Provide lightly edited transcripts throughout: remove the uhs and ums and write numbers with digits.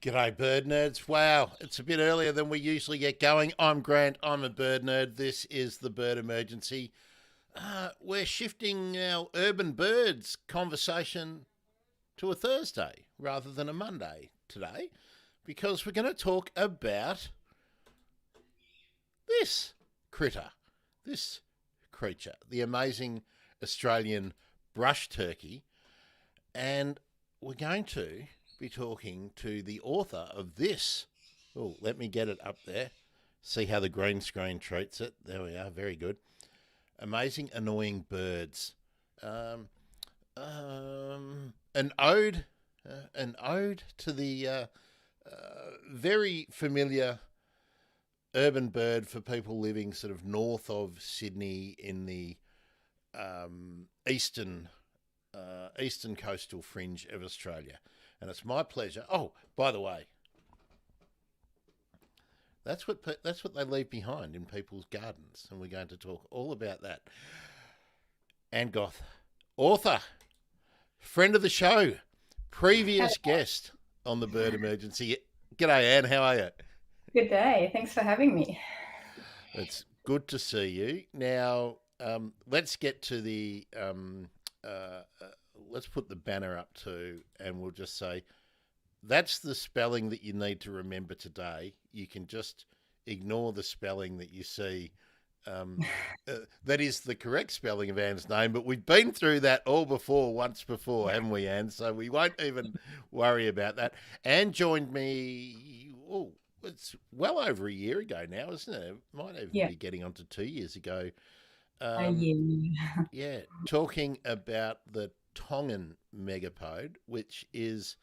G'day, bird nerds. Wow, it's a bit earlier than we usually get going. I'm Grant, I'm a bird nerd. This is the Bird Emergency. We're shifting our urban birds conversation to a Thursday rather than a Monday today because we're going to talk about this critter, this creature, the amazing Australian brush turkey. And we're going to be talking to the author of this. Oh, let me get it up there. See how the green screen treats it. There we are. Very good. Amazing, annoying birds. Um, an ode to the very familiar urban bird for people living sort of north of Sydney in the eastern coastal fringe of Australia. And it's my pleasure. Oh, by the way, that's what they leave behind in people's gardens, and we're going to talk all about that. Ann Goth, author, friend of the show, previous guest on the Bird Emergency. G'day, Ann. How are you? Good day. Thanks for having me. It's good to see you. Now, let's get to let's put the banner up too, and we'll just say that's the spelling that you need to remember today. You can just ignore the spelling that you see. That is the correct spelling of Ann's name, but we've been through that all once before, haven't we, Ann? So we won't even worry about that. Ann joined me, it's well over a year ago now, isn't it? It might even Yeah, be getting on to 2 years ago. I Um, yeah. yeah, talking about the Tongan megapode, which is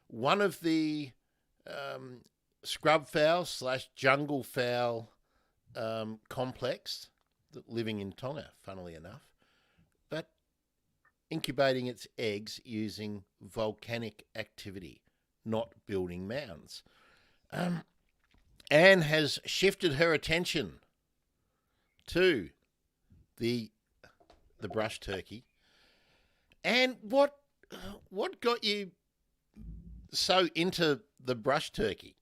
one of the um, scrub fowl slash jungle fowl complex living in Tonga, funnily enough, but incubating its eggs using volcanic activity, not building mounds. Um, Anne has shifted her attention to the the brush turkey. And what got you so into the brush turkey?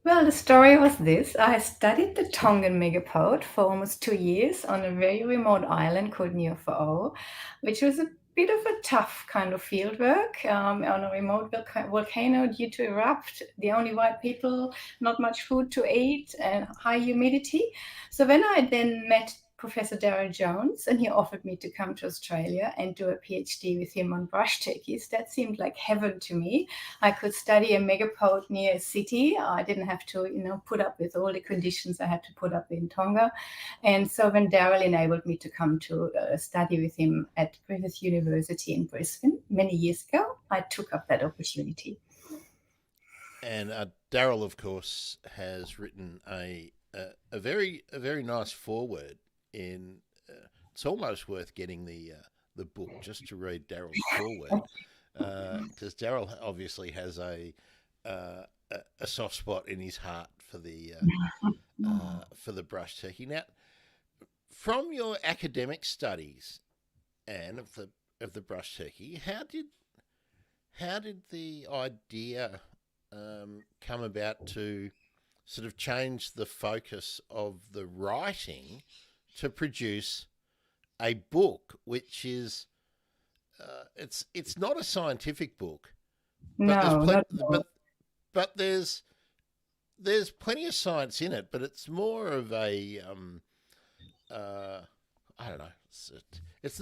Well, the story was this. I studied the Tongan megapode for almost 2 years on a very remote island called Niuafo'ou, which was a bit of a tough kind of field work on a remote volcano due to erupt, the only white people, not much food to eat, and high humidity. So when I then met Professor Darryl Jones, and he offered me to come to Australia and do a PhD with him on brush turkeys. That seemed like heaven to me. I could study a megapode near a city. I didn't have to, put up with all the conditions I had to put up in Tonga. And so when Darryl enabled me to come to study with him at Griffith University in Brisbane many years ago, I took up that opportunity. And Daryl, of course, has written a very nice foreword. In It's almost worth getting the book just to read Daryl's foreword, because Daryl obviously has uh, a soft spot in his heart for the brush turkey. Now, from your academic studies, Anne, of the brush turkey, how did the idea come about to sort of change the focus of the writing to produce a book, which is it's not a scientific book, but there's No, plenty, not at all. but there's plenty of science in it, but it's more of a uh, I don't know. It's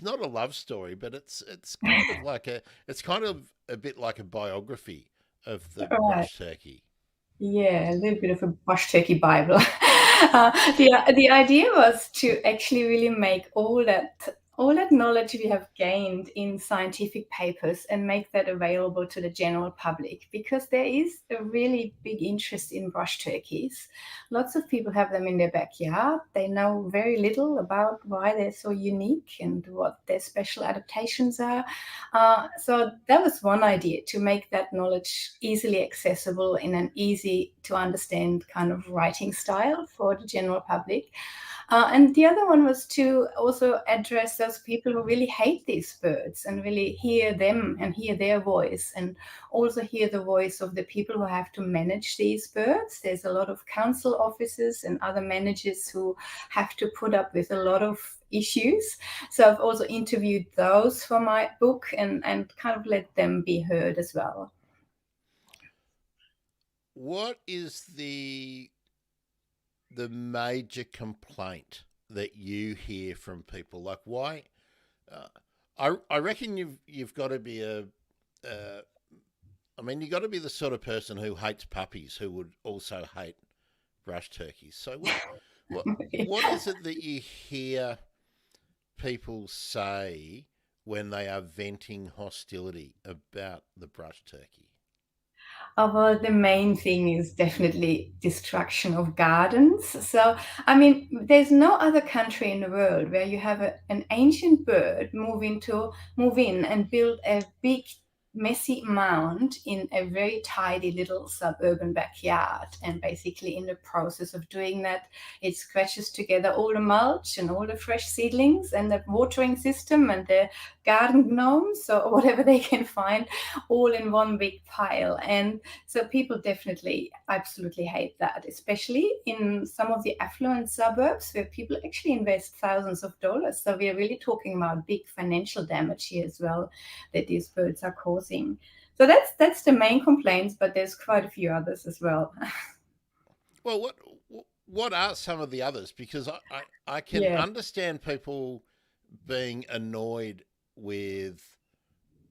not a love story, but it's kind of a bit like a biography of the Right. brush turkey. Yeah, a little bit of a bush turkey Bible. The idea was to actually really make all that knowledge we have gained in scientific papers and make that available to the general public, because there is a really big interest in brush turkeys. Lots of people have them in their backyard. They know very little about why they're so unique and what their special adaptations are. So that was one idea, to make that knowledge easily accessible in an easy to understand kind of writing style for the general public. And the other one was to also address those people who really hate these birds and really hear them and hear their voice, and also hear the voice of the people who have to manage these birds. There's a lot of council officers and other managers who have to put up with a lot of issues. So I've also interviewed those for my book, and kind of let them be heard as well. What is the major complaint that you hear from people? Like, why? Uh, I reckon you've got to be I mean, you've got to be the sort of person who hates puppies who would also hate brush turkeys. So what what is it that you hear people say when they are venting hostility about the brush turkey? Well, the main thing is definitely destruction of gardens. So, I mean, there's no other country in the world where you have an ancient bird move in and build a big messy mound in a very tidy little suburban backyard. And basically, in the process of doing that, it scratches together all the mulch and all the fresh seedlings and the watering system and the garden gnomes or whatever they can find, all in one big pile. And so people definitely absolutely hate that, especially in some of the affluent suburbs where people actually invest thousands of dollars. So we are really talking about big financial damage here as well that these birds are causing. So that's the main complaints, but there's quite a few others as well. Well, what are some of the others? Because I can Yeah. understand people being annoyed with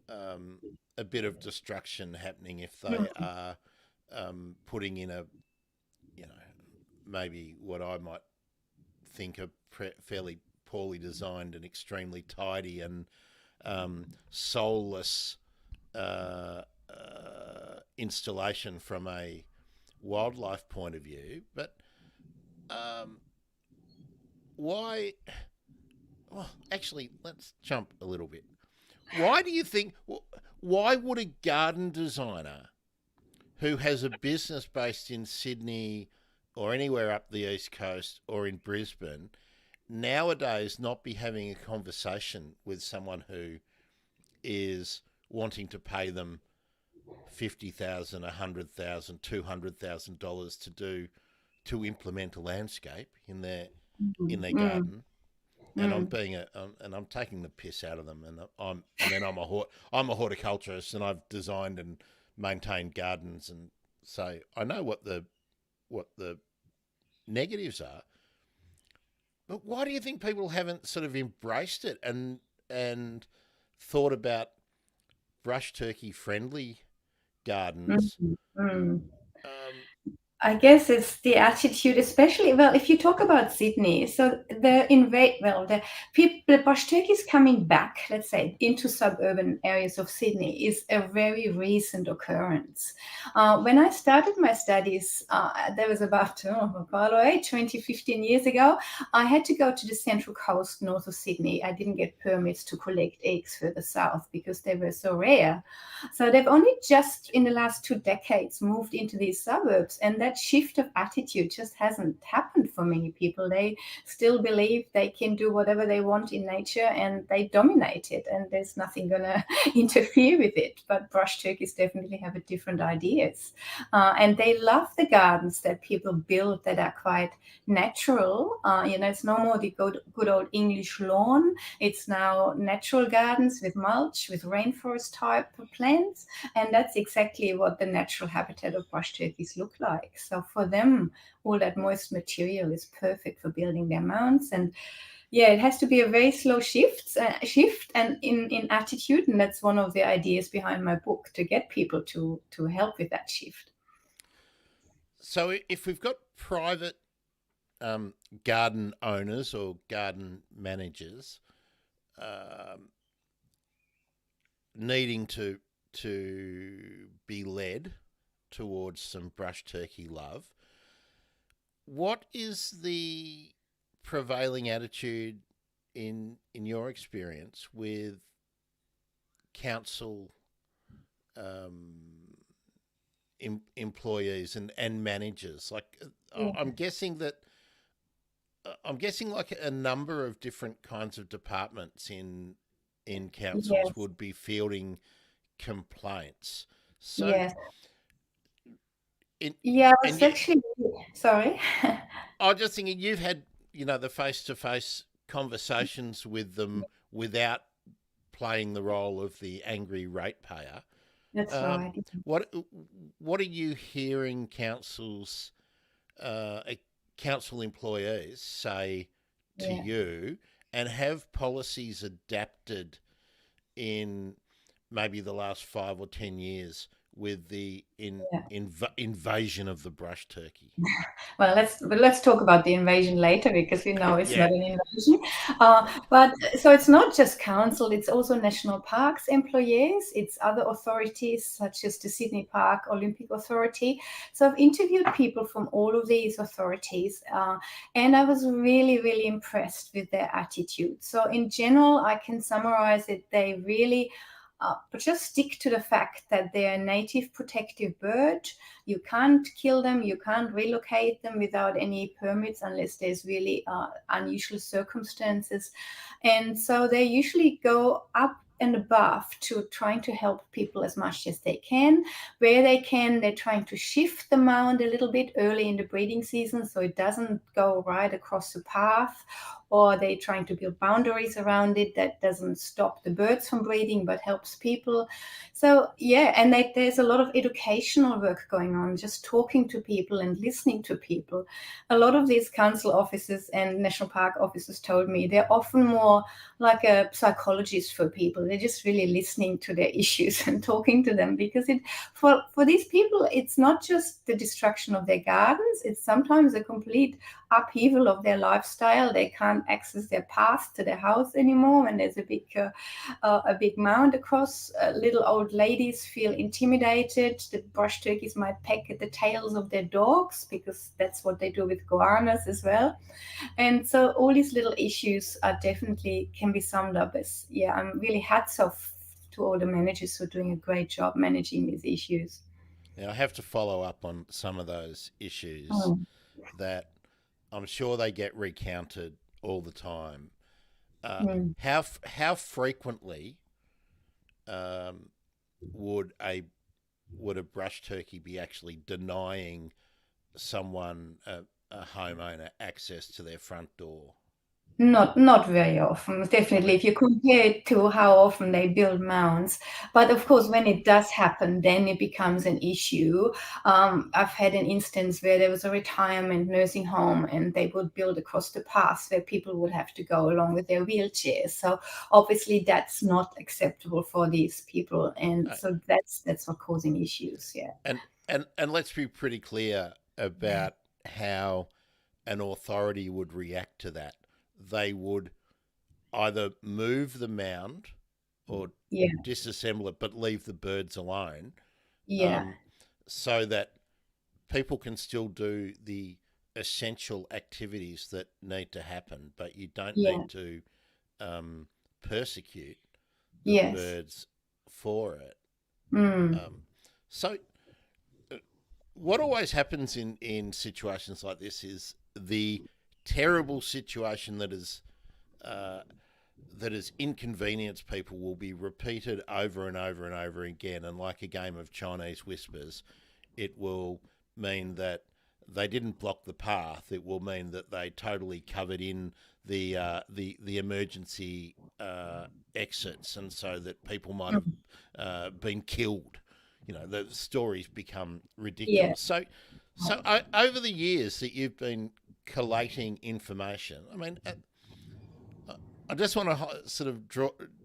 a bit of destruction happening if they Mm, are putting in a, you know, maybe what I might think a fairly poorly designed and extremely tidy and soulless installation from a wildlife point of view. But um, why? Well, actually, let's jump a little bit. Why do you think? Why would a garden designer who has a business based in Sydney or anywhere up the east coast or in Brisbane nowadays not be having a conversation with someone who is wanting to pay them $50,000, $100,000, $200,000 to implement a landscape in their mm, garden? And I'm mm. being and I'm taking the piss out of them. And I'm a horticulturist, and I've designed and maintained gardens, and so I know what the negatives are. But why do you think people haven't sort of embraced it and thought about brush turkey friendly gardens? Mm, mm. Um, I guess it's the attitude, especially, well, if you talk about Sydney, so the people, the bush turkeys coming back, let's say, into suburban areas of Sydney is a very recent occurrence. When I started my studies, there was about, by the way, 20, 15 years ago, I had to go to the Central Coast north of Sydney. I didn't get permits to collect eggs further south because they were so rare. So they've only just in the last 2 decades moved into these suburbs, and that shift of attitude just hasn't happened for many people. They still believe they can do whatever they want in nature and they dominate it, and there's nothing going to interfere with it. But brush turkeys definitely have a different ideas, and they love the gardens that people build that are quite natural. It's no more the good old English lawn. It's now natural gardens with mulch, with rainforest type plants. And that's exactly what the natural habitat of brush turkeys look like. So for them, all that moist material is perfect for building their mounds. And yeah, it has to be a very slow shift and in attitude. And that's one of the ideas behind my book, to get people to help with that shift. so if we've got private garden owners or garden managers um, needing to be led towards some brush turkey love, what is the prevailing attitude in your experience with council employees and managers? Like, Yeah. I'm guessing that I'm guessing like a number of different kinds of departments in councils Yes, would be fielding complaints. So, yes. in Yeah, I and was you, actually sorry. I'm just thinking you've had the face to face conversations with them without playing the role of the angry ratepayer. That's Um, right. what what are you hearing uh, council employees say to Yeah, you, and have policies adapted in maybe the last 5 or 10 years with the yeah. invasion of the brush turkey? Well, let's talk about the invasion later because we know it's Yeah, not an invasion. But so it's not just council; it's also national parks employees. It's other authorities such as the Sydney Park Olympic Authority. So I've interviewed people from all of these authorities, and I was really, really impressed with their attitude. So in general, I can summarize it: they really. But just stick to the fact that they're a native protective bird. You can't kill them, you can't relocate them without any permits unless there's really unusual circumstances. And so they usually go up and above to trying to help people as much as they can. Where they can, they're trying to shift the mound a little bit early in the breeding season so it doesn't go right across the path, or they're trying to build boundaries around it that doesn't stop the birds from breeding but helps people. So yeah, and there's a lot of educational work going on, just talking to people and listening to people. A lot of these council officers and national park officers told me they're often more like a psychologist for people. They're just really listening to their issues and talking to them because it for these people it's not just the destruction of their gardens, it's sometimes a complete upheaval of their lifestyle. They can't access their path to their house anymore when there's a big mound across. Little old ladies feel intimidated. The brush turkeys might peck at the tails of their dogs because that's what they do with goannas as well. And so all these little issues are definitely can be summed up as, yeah, I'm really hats off to all the managers who are doing a great job managing these issues. now I have to follow up on some of those issues Mm, that I'm sure they get recounted all the time. mm. How frequently um, would a brush turkey be actually denying someone, a homeowner, access to their front door? Not very often. I Definitely, mean, if you compare it to how often they build mounds. But of course, when it does happen, then it becomes an issue. I've had an instance where there was a retirement nursing home, and they would build across the path where people would have to go along with their wheelchairs. So obviously, that's not acceptable for these people, and no. so that's what causing issues. Yeah. and and let's be pretty clear about how an authority would react to that. They would either move the mound or Yeah. disassemble it, but leave the birds alone, Yeah. um, so that people can still do the essential activities that need to happen, but you don't Yeah. need to persecute the Yes. birds for it. Mm. Um, so, what always happens in situations like this is the terrible situation uh, that has inconvenienced people will be repeated over and over and over again, and like a game of Chinese whispers, it will mean that they didn't block the path. It will mean that they totally covered in the emergency exits, and so that people might have Mm. been killed. The stories become Yeah. ridiculous. So over the years that you've been collating information, I mean, I just want to sort of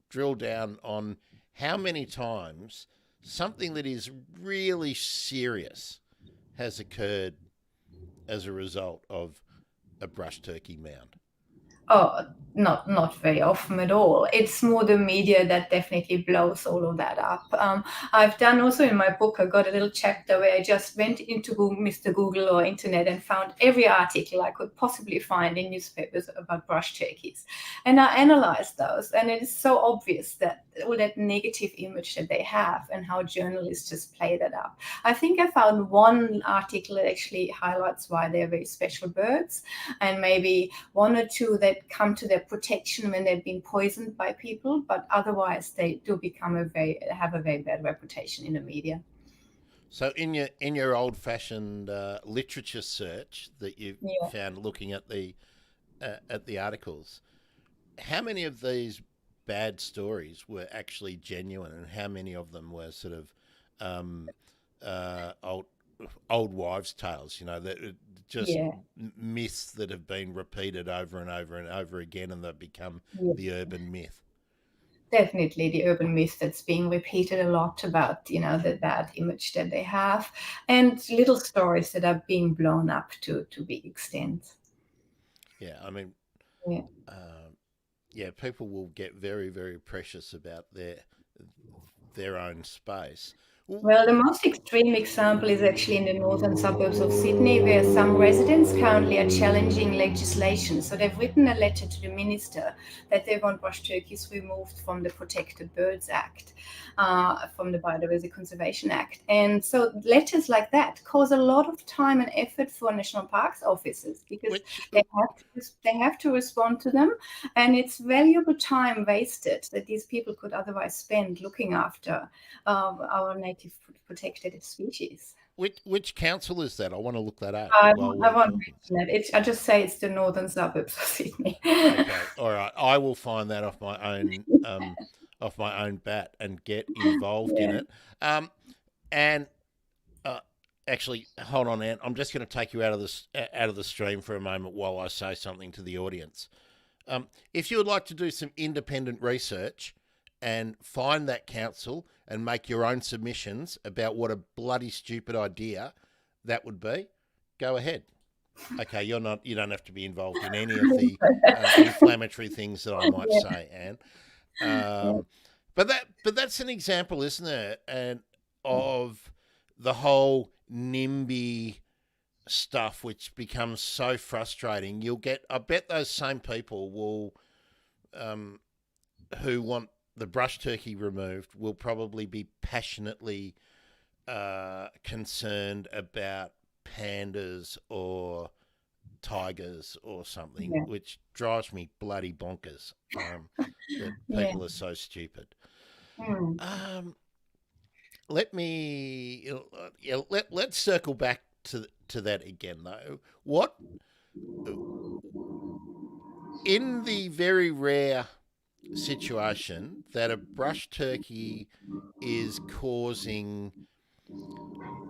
drill down on how many times something that is really serious has occurred as a result of a brush turkey mound. Oh, not very often at all. It's more the media that definitely blows all of that up. I've done also in my book, I got a little chapter where I just went into Google, Mr. Google or internet and found every article I could possibly find in newspapers about brush turkeys. And I analyzed those, and it is so obvious that all that negative image that they have and how journalists just play that up. I think I found one article that actually highlights why they're very special birds, and maybe one or two that come to their protection when they've been poisoned by people, but otherwise they do become have a very bad reputation in the media. So in your old fashioned literature search that you Yeah, found looking at the articles, how many of these bad stories were actually genuine, and how many of them were sort of um, old wives' tales? You know, that just yeah, myths that have been repeated over and over and over again, and they've become yeah. the urban myth. Definitely the urban myth that's being repeated a lot about, the bad image that they have, and little stories that are being blown up to big extent. Yeah, I mean, Yeah. um, yeah, people will get very, very precious about their own space. Well, Well, the most extreme example is actually in the northern suburbs of Sydney, where some residents currently are challenging legislation. So they've written a letter to the minister that they want brush turkeys removed from the Protected Birds Act, from the Biodiversity Conservation Act. And so letters like that cause a lot of time and effort for national parks officers, because which they have to respond to them, and it's valuable time wasted that these people could otherwise spend looking after our native protected species. which council is that? I want to look that up I while won't, I we're won't talking. mention it. I just say it's the northern suburbs of Sydney. Okay, all right. I will find that off my own bat and get involved in Yeah. it. And uh, actually, hold on, Anne. I'm just going to take you out of the stream for a moment while I say something to the audience. If you would like to do some independent research and find that council and make your own submissions about what a bloody stupid idea that would be, go ahead. Okay, you don't have to be involved in any of the inflammatory things that I might Yeah. say, Anne. Yeah. Um, but that's an example, isn't it? And of the whole NIMBY stuff, which becomes so frustrating. I bet those same people um, who want the brush turkey removed, will probably be passionately concerned about pandas or tigers or something, Yeah. which drives me bloody bonkers. That Yeah. people are so stupid. Mm. Um, let me let's circle back to that again though. What in the very rare situation that a brush turkey is causing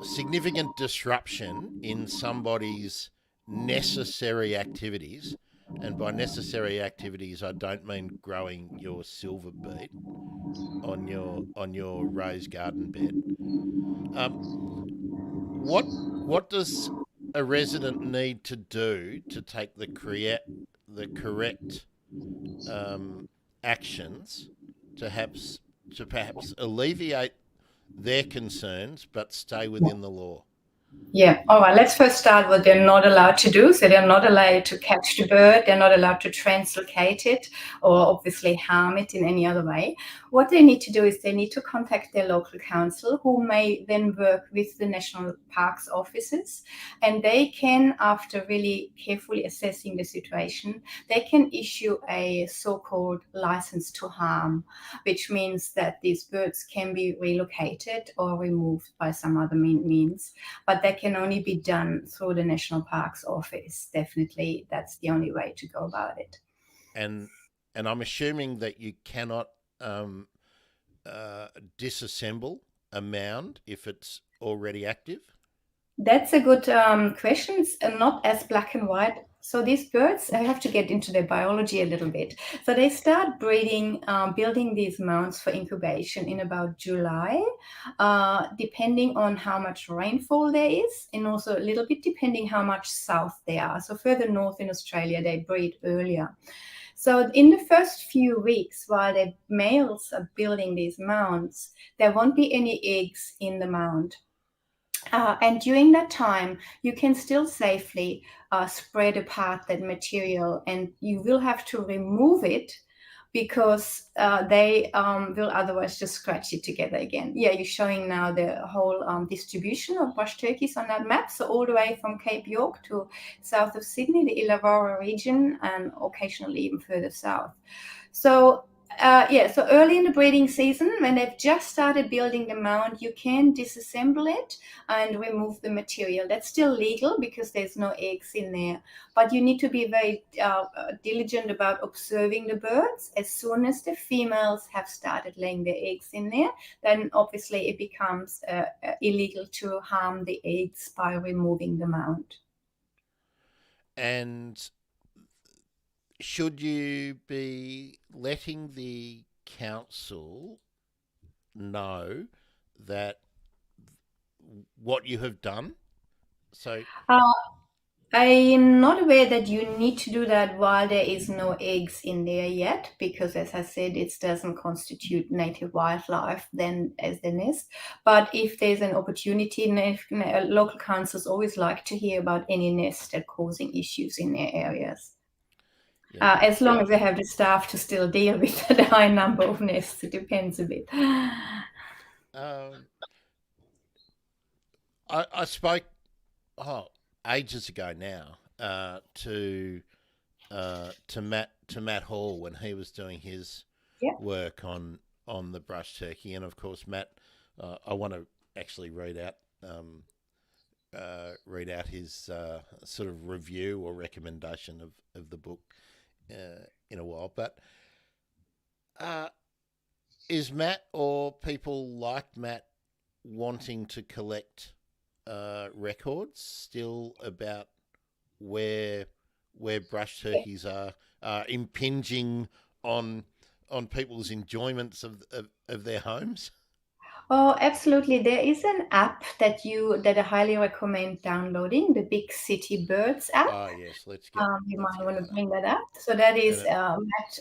significant disruption in somebody's necessary activities, and by necessary activities I don't mean growing your silver beet on your raised garden bed. Um, what does a resident need to do to take the correct um, actions to perhaps alleviate their concerns but stay within the law? Yeah. All right. Let's first start what they're not allowed to do. So they're not allowed to catch the bird. They're not allowed to translocate it or obviously harm it in any other way. What they need to do is they need to contact their local council, who may then work with the national parks offices, and they can, after really carefully assessing the situation, they can issue a so-called license to harm, which means that these birds can be relocated or removed by some other means, but that can only be done through the National Parks Office. Definitely, that's the only way to go about it. and and I'm assuming that you cannot um, disassemble a mound if it's already active. That's a good question. It's not as black and white So these birds, I have to get into their biology a little bit. So they start breeding, building these mounds for incubation in about July, depending on how much rainfall there is, and also a little bit depending how much south they are. So further north in Australia, they breed earlier. So in the first few weeks, while the males are building these mounds, there won't be any eggs in the mound. And during that time, you can still safely spread apart that material, and you will have to remove it because they will otherwise just scratch it together again. Yeah, you're showing now the whole distribution of bush turkeys on that map. So all the way from Cape York to south of Sydney, the Illawarra region, and occasionally even further south. So so early in the breeding season, when they've just started building the mound, you can disassemble it and remove the material. That's still legal because there's no eggs in there. But you need to be very diligent about observing the birds. As soon as the females have started laying their eggs in there, then obviously it becomes illegal to harm the eggs by removing the mound. And should you be letting the council know that what you have done? So, Uh, I'm not aware that you need to do that while there is no eggs in there yet, because as I said, it doesn't constitute native wildlife then as the nest. But if there's an opportunity, local councils always like to hear about any nests that are causing issues in their areas. yeah. As long as they have the staff to still deal with the high number of nests, it depends a bit. Um, I spoke ages ago now to Matt Hall when he was doing his Yeah. work on the brush turkey, and of course Matt, I want to actually read out his sort of review or recommendation of the book in a while, but uh, is Matt or people like Matt wanting to collect records still about where brush turkeys are impinging on people's enjoyments of their homes? Oh, absolutely. There is an app that I highly recommend downloading, the Big City Birds app. Oh yes, You let's might get want to that up. bring that up. So that And is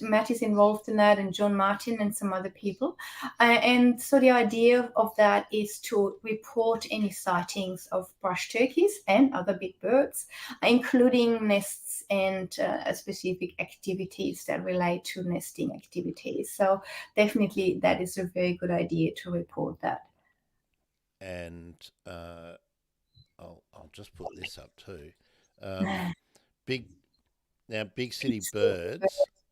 Matt is involved in that, and John Martin and some other people. And so the idea of that is to report any sightings of brush turkeys and other big birds, including nests and specific activities that relate to nesting activities. So definitely, that is a very good idea to report that. and I'll just put this up too. Um, big Big City Birds.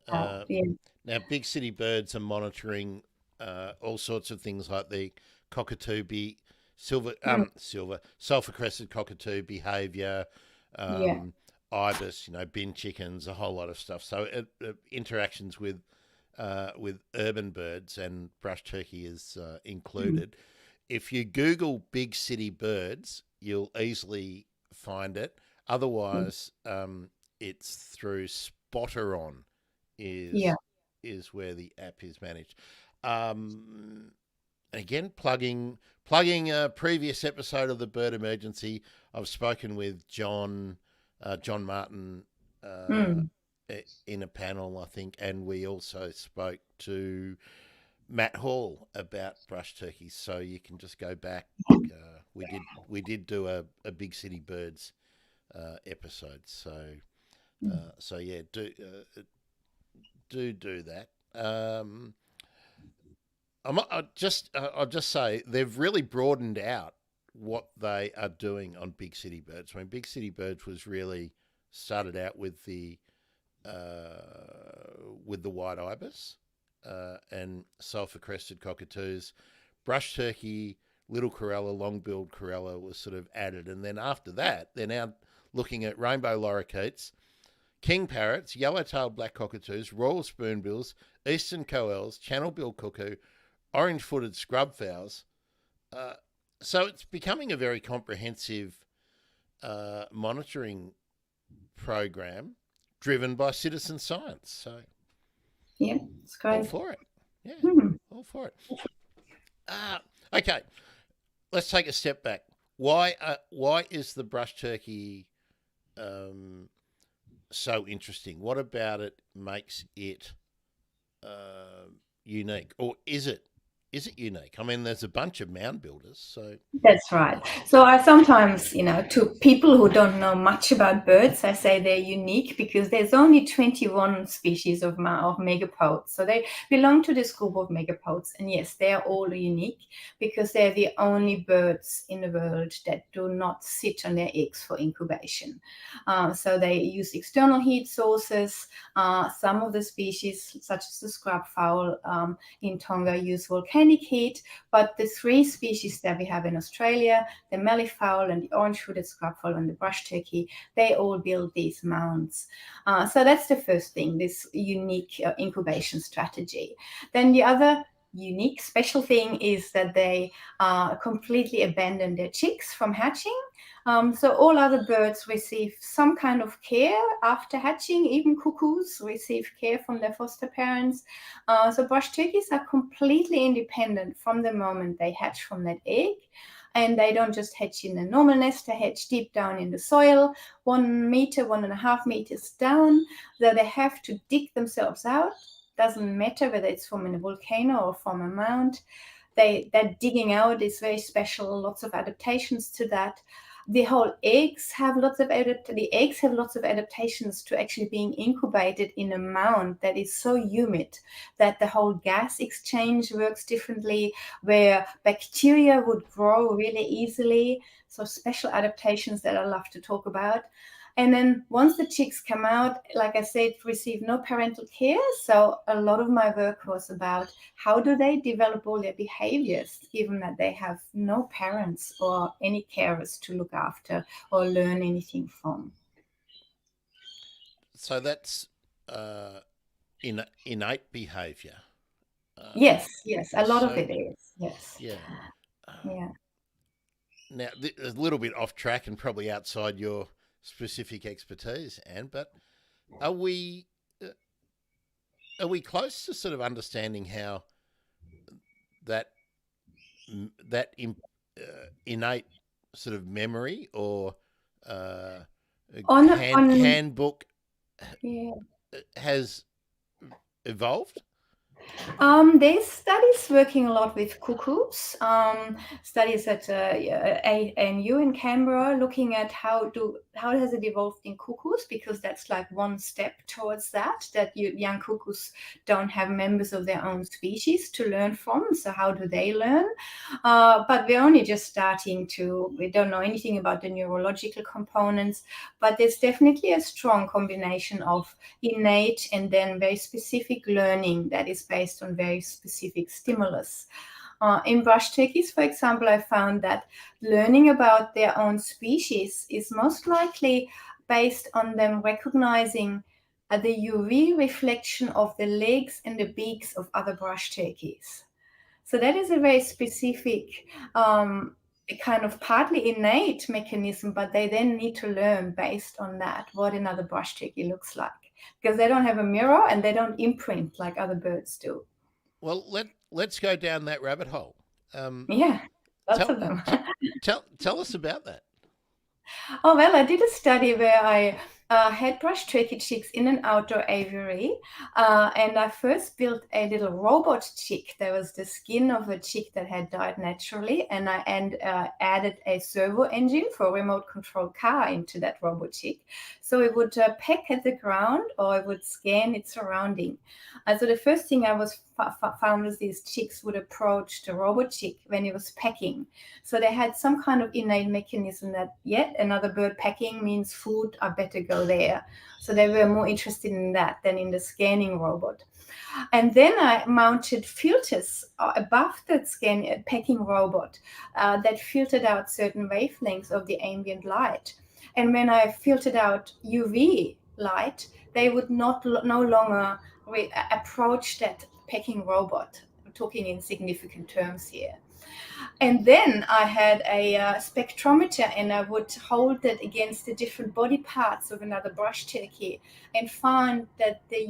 Uh, Yeah, Big City Birds are monitoring all sorts of things like the cockatoo mm, sulfur crested cockatoo behaviour, yeah, ibis, bin chickens, a whole lot of stuff. So interactions with urban birds, and brush turkey is mm, included. If you Google Big City Birds, you'll easily find it. mm, Otherwise, it's through Spotteron yeah. is where the app is managed. Um, Again, plugging a previous episode of the Bird Emergency. I've spoken with John Martin Mm. in a panel, I think, and we also spoke to Matt Hall about brush turkeys. So you can just go back. We did do a Big City Birds episode. So yeah, do that. I'll just say they've really broadened out what they are doing on Big City Birds. I mean, Big City Birds was really started out with the white ibis and sulfur crested cockatoos, brush turkey, little corella, long-billed corella was sort of added, and then after that, they're now looking at rainbow lorikeets, king parrots, yellow-tailed black cockatoos, royal spoonbills, eastern coels, channel-billed cuckoo, orange-footed scrub fowls. Uh, so it's becoming a very comprehensive monitoring program driven by citizen science. So Yeah, it's all great. for it. Yeah, Hmm. all for it. Uh, okay, let's take a step back. Why is the brush turkey um, so interesting? What about it makes it uh, unique, or is it unique? I mean, there's a bunch of mound builders, so That's right. So I sometimes, to people who don't know much about birds, I say they're unique because there's only 21 species of megapods. So they belong to this group of megapods. And yes, they're all unique because they're the only birds in the world that do not sit on their eggs for incubation. So they use external heat sources. Some of the species, such as the scrub fowl in Tonga, use volcanic heat. But the three species that we have in Australia, the malleefowl and the orange-footed scrubfowl and the brush turkey, they all build these mounds. So that's the first thing, this unique incubation strategy. Then the other unique special thing is that they completely abandon their chicks from hatching. So all other birds receive some kind of care after hatching. Even cuckoos receive care from their foster parents. So brush turkeys are completely independent from the moment they hatch from that egg. And they don't just hatch in a normal nest, they hatch deep down in the soil, 1 meter, 1.5 meters down. So they have to dig themselves out. Doesn't matter whether it's from a volcano or from a mound. That digging out is very special, lots of adaptations to that. The eggs have lots of adaptations to actually being incubated in a mound that is so humid that the whole gas exchange works differently, where bacteria would grow really easily. So special adaptations that I love to talk about. And then once the chicks come out, like I said, receive no parental care. So a lot of my work was about how do they develop all their behaviors, given that they have no parents or any carers to look after or learn anything from. so that's uh, innate behaviour. Yes, yes, a lot of So it is. Yes. yeah. Um, Yeah. Now, a little bit off track and probably outside your specific expertise, Anne, but are we uh, are we close to sort of understanding how that innate sort of memory or uh, On handbook yeah. has evolved? There's studies working a lot with cuckoos. Studies at ANU in Canberra looking at how has it evolved in cuckoos, because that's like one step towards that young cuckoos don't have members of their own species to learn from. So how do they learn? But we're only just starting to. We don't know anything about the neurological components, but there's definitely a strong combination of innate and then very specific learning that is based on very specific stimulus. In brush turkeys, for example, I found that learning about their own species is most likely based on them recognizing the UV reflection of the legs and the beaks of other brush turkeys. So that is a very specific, a kind of partly innate mechanism, but they then need to learn based on that what another brush turkey looks like, because they don't have a mirror and they don't imprint like other birds do. Well, let's go down that rabbit hole. Um, Yeah, lots tell of them. tell us about that. Oh, well, I did a study where I had brush turkey chicks in an outdoor aviary. And I first built a little robot chick. There was the skin of a chick that had died naturally. And I added a servo engine for a remote control car into that robot chick. So it would peck at the ground or it would scan its surrounding. So the first thing I was found was these chicks would approach the robot chick when it was pecking. So they had some kind of innate mechanism that yet another bird pecking means food, I better go there. So they were more interested in that than in the scanning robot. And then I mounted filters above that pecking robot that filtered out certain wavelengths of the ambient light. And when I filtered out UV light, they would no longer approach that pecking robot. I'm talking in significant terms here. And then I had a spectrometer, and I would hold it against the different body parts of another brush turkey and found that the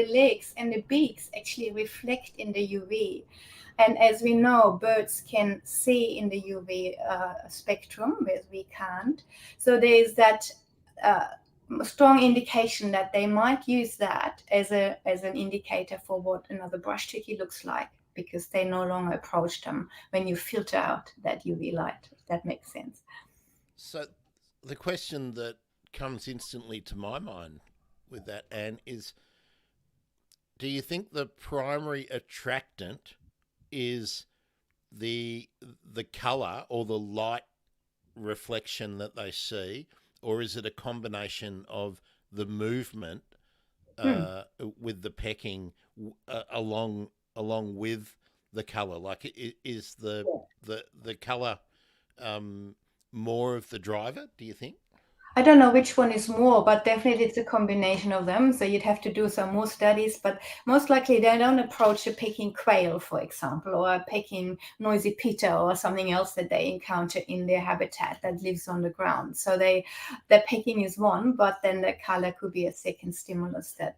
legs and the beaks actually reflect in the UV. And as we know, birds can see in the UV spectrum, whereas we can't. So there's that uh, strong indication that they might use that as an indicator for what another brush turkey looks like, because they no longer approach them when you filter out that UV light, if that makes sense. So the question that comes instantly to my mind with that, Anne, is do you think the primary attractant is the color or the light reflection that they see, or is it a combination of the movement Hmm. with the pecking along with the color? Like, is the color um, more of the driver? Do you think? I don't know which one is more, but definitely it's a combination of them. So you'd have to do some more studies, but most likely they don't approach a pecking quail, for example, or a pecking noisy pitta or something else that they encounter in their habitat that lives on the ground. So the pecking is one, but then the color could be a second stimulus that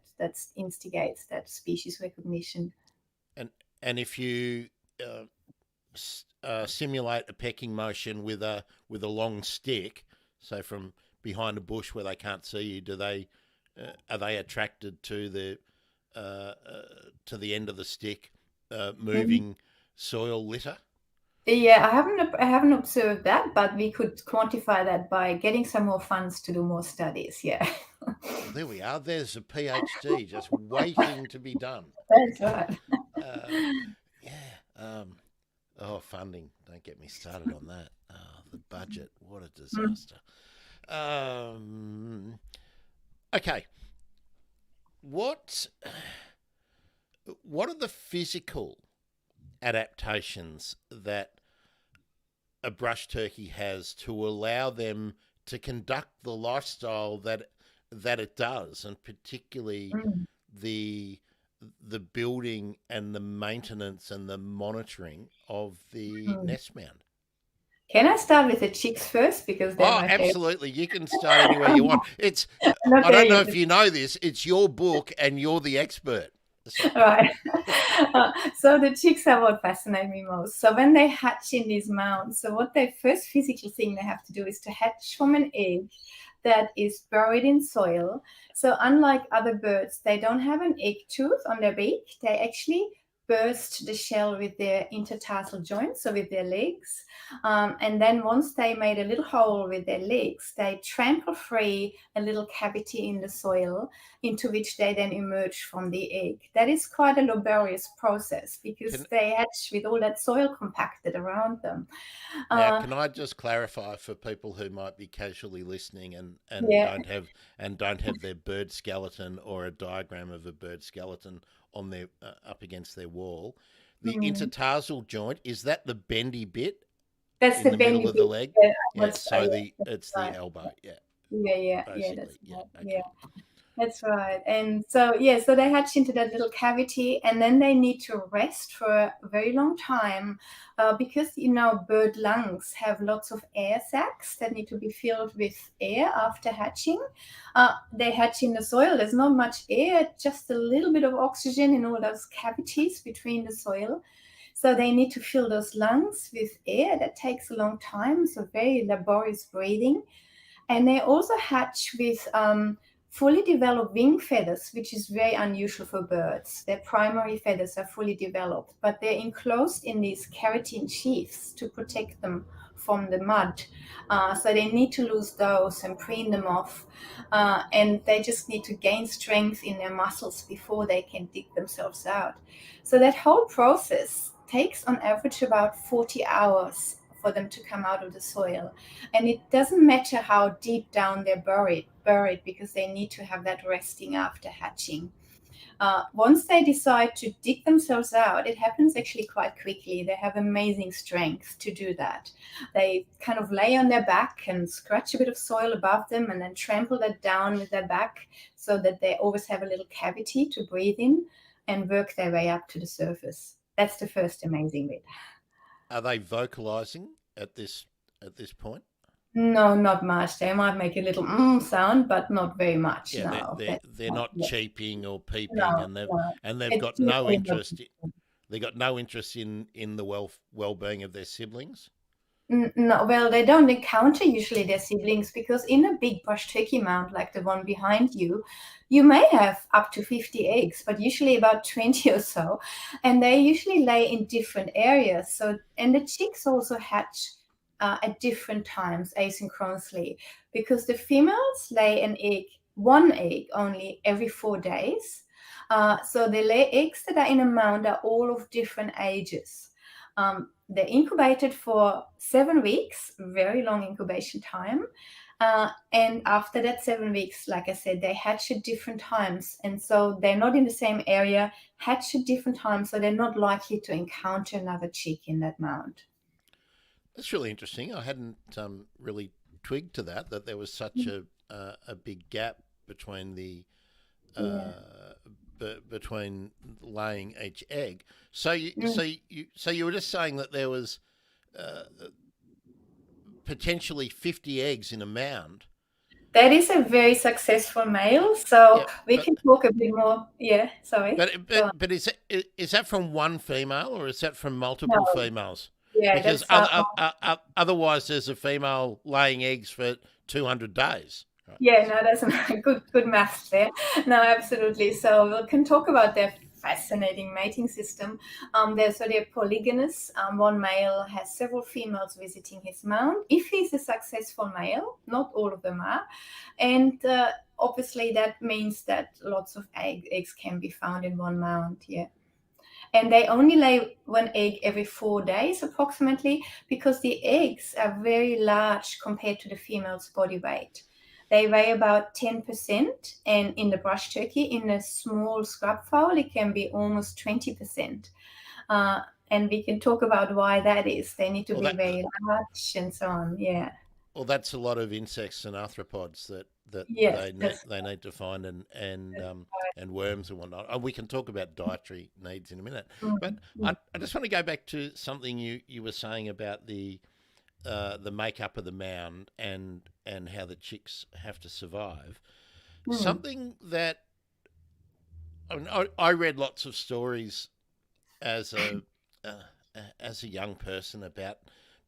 instigates that species recognition. And if you uh, simulate a pecking motion with a long stick, so from behind a bush where they can't see you, do they are they attracted to the end of the stick Mhm. moving soil litter? Yeah, I haven't observed that, but we could quantify that by getting some more funds to do more studies. Yeah. Well, there we are. There's a PhD just waiting to be done. That's right. Uh, yeah. Oh, funding. Don't get me started on that. Oh, the budget. What a Mm. disaster. Um, okay. What what are the physical adaptations that a brush turkey has to allow them to conduct the lifestyle that it does, and particularly Mm. the the building and the maintenance and the monitoring of the Mm. nest mound? Can I start with the chicks first because they're Oh, my favorite? absolutely. You can start anywhere you want. It's Not I there don't know yet. if you know this, it's your book and you're the expert. So, Right. So the chicks are what fascinate me most. So when they hatch in these mounds, so what the first physical thing they have to do is to hatch from an egg that is buried in soil. So unlike other birds, they don't have an egg tooth on their beak. They actually burst the shell with their intertarsal joints, so with their legs. And then once they made a little hole with their legs, they trample free a little cavity in the soil into which they then emerge from the egg. That is quite a laborious process because can they hatch with all that soil compacted around them. Now, Uh, can I just clarify for people who might be casually listening yeah. and don't have their bird skeleton or a diagram of a bird skeleton on their up against their wall? The Mm. intertarsal joint, is that the bendy bit That's in the the middle bendy of the bit. leg? Yeah, Yeah, so yeah, the that's it's the right. elbow. Yeah, Yeah, that's basically. Yeah, right. Yeah. okay. That's right. And so, yeah, so they hatch into that little cavity and then they need to rest for a very long time because, bird lungs have lots of air sacs that need to be filled with air after hatching. They hatch in the soil. There's not much air, just a little bit of oxygen in all those cavities between the soil. So they need to fill those lungs with air. That takes a long time. So very laborious breathing. And they also hatch with fully developed wing feathers, which is very unusual for birds. Their primary feathers are fully developed, but they're enclosed in these keratin sheaths to protect them from the mud. So they need to lose those and preen them off. And they just need to gain strength in their muscles before they can dig themselves out. So that whole process takes on average about 40 hours for them to come out of the soil. And it doesn't matter how deep down they're buried because they need to have that resting after hatching. Once they decide to dig themselves out, it happens actually quite quickly. They have amazing strength to do that. They kind of lay on their back and scratch a bit of soil above them and then trample that down with their back so that they always have a little cavity to breathe in and work their way up to the surface. That's the first amazing bit. are they vocalizing at this point? No, not much. They might make a little sound, but not very much. Yeah, No, that's they're not. not Yeah. cheeping or peeping, No, no. and they've It's got no usually not. interest. They got no interest in the well being of their siblings. No, well, they don't encounter usually their siblings because in a big brush turkey mound like the one behind you, you may have up to 50 eggs, but usually about 20 or so. And they usually lay in different areas. So, and the chicks also hatch at different times asynchronously because the females lay one egg only every 4 days. So they lay eggs that are in a mound are all of different ages. They're incubated for 7 weeks, very long incubation time. And after that 7 weeks, like I said, they hatch at different times. And so they're not in the same area, hatch at different times. So they're not likely to encounter another chick in that mound. That's really interesting. I hadn't really twigged to that there was such a big gap between the Yeah. between laying each egg. So Mm. you were just saying that there was potentially 50 eggs in a mound. That is a very successful male. So Yeah, we can talk a bit more. Yeah, sorry. Go on. but is that from one female or is that from multiple No, females? yeah, Because that's otherwise, there's a female laying eggs for 200 days. Right. yeah, no, that's a good math there. No, absolutely. So we can talk about their fascinating mating system. They're polygynous. One male has several females visiting his mound. If he's a successful male, not all of them are, and obviously that means that lots of eggs can be found in one mound. Yeah. And they only lay one egg every 4 days approximately because the eggs are very large compared to the female's body weight. They weigh about 10%, and in the brush turkey, in a small scrub fowl, it can be almost 20%. And we can talk about why that is. They need to Well, be very large and so on. Yeah. that's a lot of insects and arthropods that Yes, they need to find and worms and whatnot. And we can talk about dietary needs in a minute. But mm, mm, I just want to go back to something you were saying about the makeup of the mound and how the chicks have to survive. mm. Something that I read lots of stories as uh, as a young person about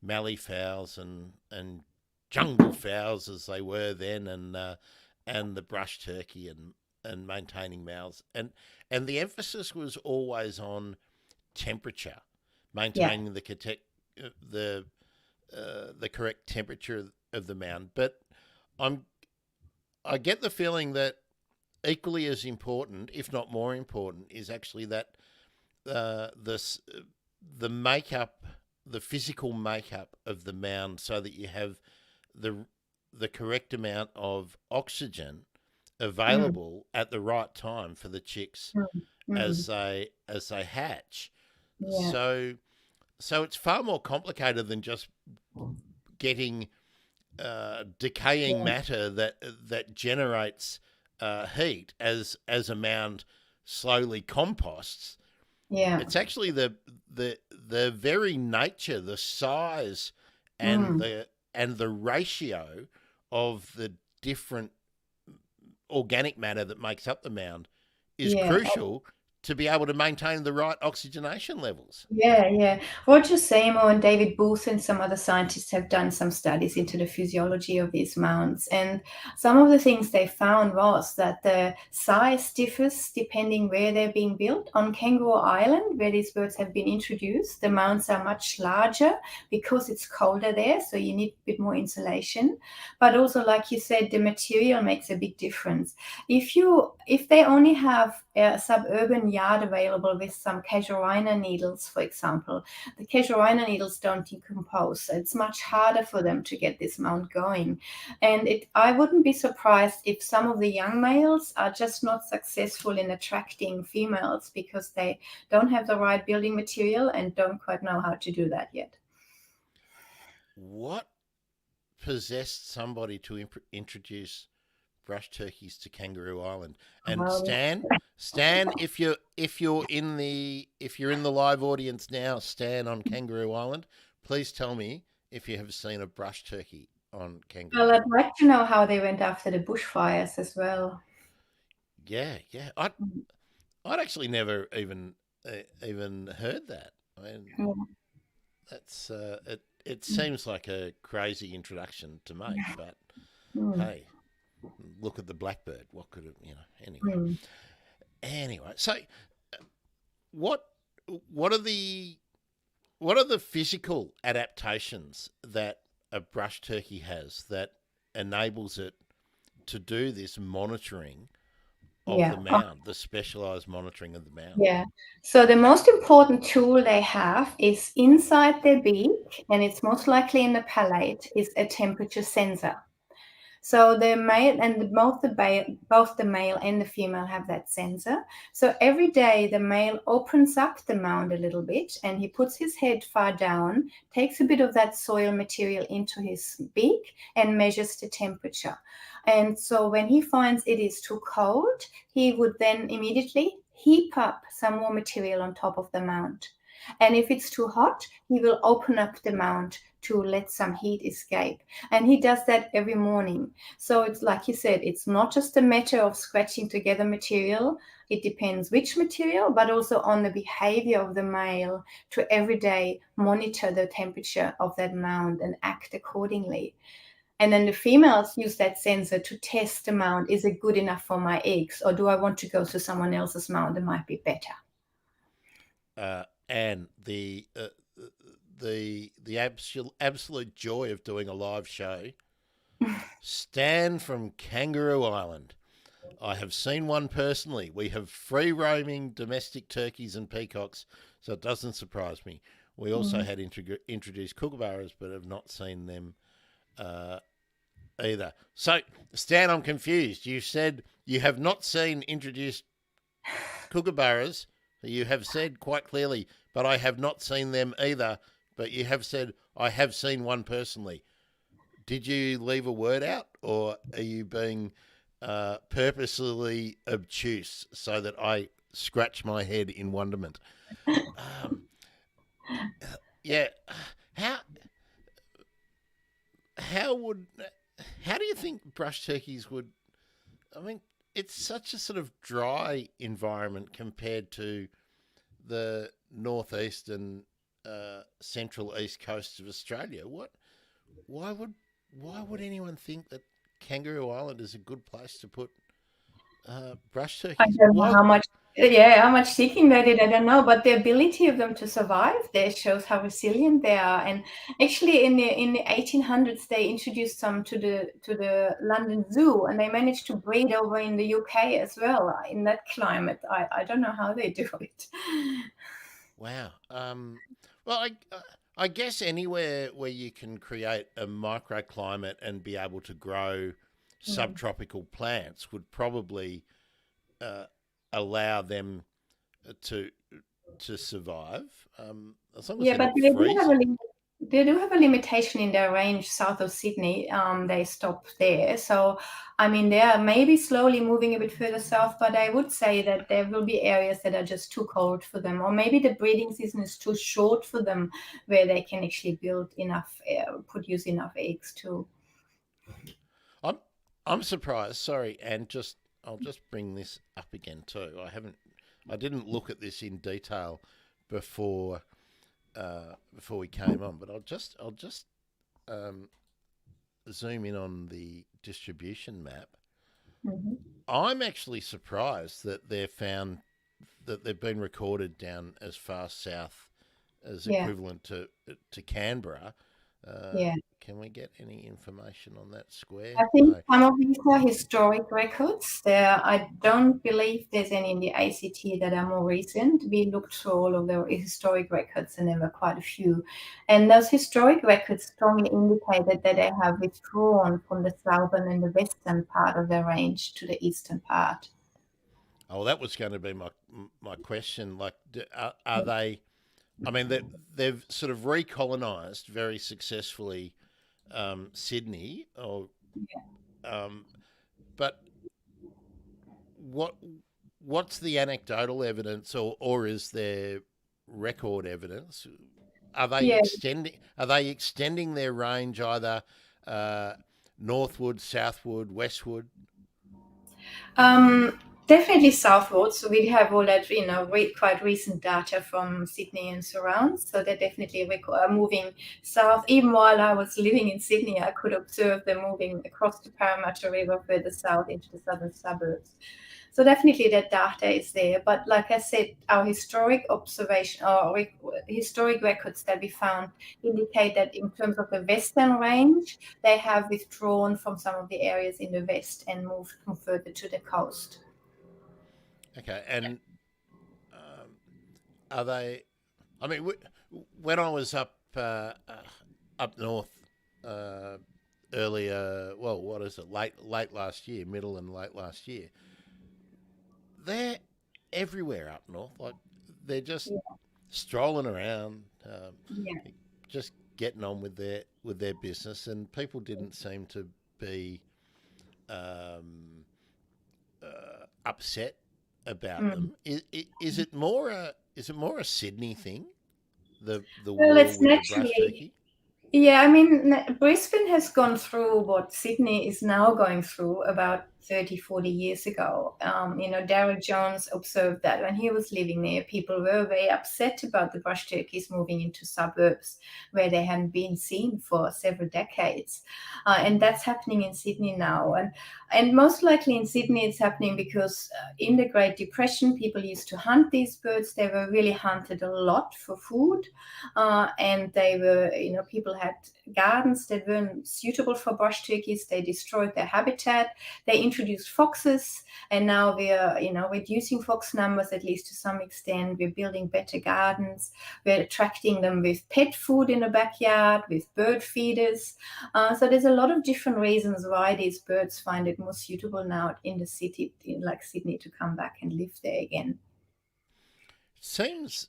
mallee fowls and jungle fowls as they were then, and the brush turkey and maintaining males, and the emphasis was always on temperature, Yeah. maintaining the the correct temperature of the mound. But I'm I get the feeling that equally as important, if not more important, is actually that this the makeup, the physical makeup of the mound, so that you have the the correct amount of oxygen Mm, available at the right time for the chicks mm, mm. as they hatch. Yeah. So it's far more complicated than just getting decaying Yeah. matter that generates heat as a mound slowly composts. Yeah. It's actually the very nature, the size, Mm. and the ratio of the different organic matter that makes up the mound is Yeah. crucial to be able to maintain the right oxygenation levels. Yeah, yeah. Roger Seymour and David Booth and some other scientists have done some studies into the physiology of these mounds. And some of the things they found was that the size differs depending where they're being built. On Kangaroo Island, where these birds have been introduced, the mounds are much larger because it's colder there, so you need a bit more insulation. But also, like you said, the material makes a big difference. If they only have a suburban yard available with some casuarina needles, for example, the casuarina needles don't decompose. It's much harder for them to get this mount going. And I wouldn't be surprised if some of the young males are just not successful in attracting females because they don't have the right building material and don't quite know how to do that yet. What possessed somebody to introduce brush turkeys to Kangaroo Island. And Well, Stan, if you're in the live audience now, Stan on Kangaroo Island, please tell me if you have seen a brush turkey on Kangaroo well, I'd Island. like to know how they went after the bushfires as well. Yeah, yeah. I'd actually never even heard that. I mean, Mm, that's it mm, seems like a crazy introduction to make, but mm, hey, look at the blackbird. What could it, anyway. mm. Anyway, so what what are the what are the physical adaptations that a brush turkey has that enables it to do this monitoring of the Yeah. mound, the specialized monitoring of the mound? Yeah. So the most important tool they have is inside their beak, and it's most likely in the palate, is a temperature sensor. So the male and both the male and the female have that sensor. So every day the male opens up the mound a little bit and he puts his head far down, takes a bit of that soil material into his beak and measures the temperature. And so when he finds it is too cold, he would then immediately heap up some more material on top of the mound. And if it's too hot, he will open up the mound to let some heat escape. And he does that every morning. So it's like you said, it's not just a matter of scratching together material. It depends which material, but also on the behavior of the male to every day monitor the temperature of that mound and act accordingly. And then the females use that sensor to test the mound. Is it good enough for my eggs? Or do I want to go to someone else's mound that might be better? And the absolute joy of doing a live show. Stan from Kangaroo Island. I have seen one personally. We have free roaming domestic turkeys and peacocks, so it doesn't surprise me. We also had introduced kookaburras, but have not seen them either. So, Stan, I'm confused. You said you have not seen introduced kookaburras. You have said quite clearly, but I have not seen them either. But you have said I have seen one personally. Did you leave a word out, or are you being purposely obtuse so that I scratch my head in wonderment? Um, yeah, how how would how do you think brush turkeys would? I mean, it's such a sort of dry environment compared to the northeast and central east coasts of Australia. Why would why would anyone think that Kangaroo Island is a good place to put brush I turkeys? don't know Why? how much, yeah, how much seeking they did. I don't know, but the ability of them to survive there shows how resilient they are. And actually, in the 1800s, they introduced some to the London Zoo, and they managed to breed over in the UK as well in that climate. I don't know how they do it. Wow. Well, I guess anywhere where you can create a microclimate and be able to grow Mm. subtropical plants would probably uh, allow them to survive, as long as Yeah, they're but not freezing. they do have a limitation in their range south of Sydney. They stop there. So, I mean, they are maybe slowly moving a bit further south, but I would say that there will be areas that are just too cold for them, or maybe the breeding season is too short for them, where they can actually build enough, produce enough eggs too. I'm I'm surprised. Sorry, and just I'll just bring this up again too. I didn't look at this in detail before before we came on, but I'll just um, zoom in on the distribution map. Mhm. I'm actually surprised that they've been recorded down as far south as Yeah. equivalent to Canberra. Uh, Yeah. can we get any information on that I square? think No. some of these are historic records. I don't believe there's any in the ACT that are more recent. We looked through all of the historic records, and there were quite a few. And those historic records strongly indicated that they have withdrawn from the southern and the western part of their range to the eastern part. Oh, that was going to be my question. Like, are they? I mean, they've sort of recolonised very successfully Sydney, or um, but what what's the anecdotal evidence, or is there record evidence? Yeah. Are they extending their range either uh, northward, southward, westward? Definitely southwards. So we have all that, quite recent data from Sydney and surrounds. So they're definitely moving south. Even while I was living in Sydney, I could observe them moving across the Parramatta River further south into the southern suburbs. So definitely that data is there. But like I said, our historic observation or historic records that we found indicate that in terms of the western range, they have withdrawn from some of the areas in the west and moved further to the coast. Okay, and are they? I mean, when I was up north uh, earlier, well, what is it? Late last year, middle and late last year. They're everywhere up north. Like they're just Yeah, strolling around, yeah. just getting on with their business, and people didn't seem to be um, upset about Mm. them. Is it more a Sydney thing? The Well, war it's with the brush naturally. turkey. Yeah, I mean, Brisbane has gone through what Sydney is now going through about 30, 40 years ago. Darryl Jones observed that when he was living there, people were very upset about the brush turkeys moving into suburbs where they hadn't been seen for several decades. And that's happening in Sydney now. And most likely in Sydney, it's happening because in the Great Depression, people used to hunt these birds. They were really hunted a lot for food. And they were, people had gardens that weren't suitable for brush turkeys. They destroyed their habitat. They introduced foxes, and now we are, reducing fox numbers at least to some extent. We're building better gardens. We're attracting them with pet food in the backyard, with bird feeders. So there's a lot of different reasons why these birds find it more suitable now in the city, like Sydney, to come back and live there again. Seems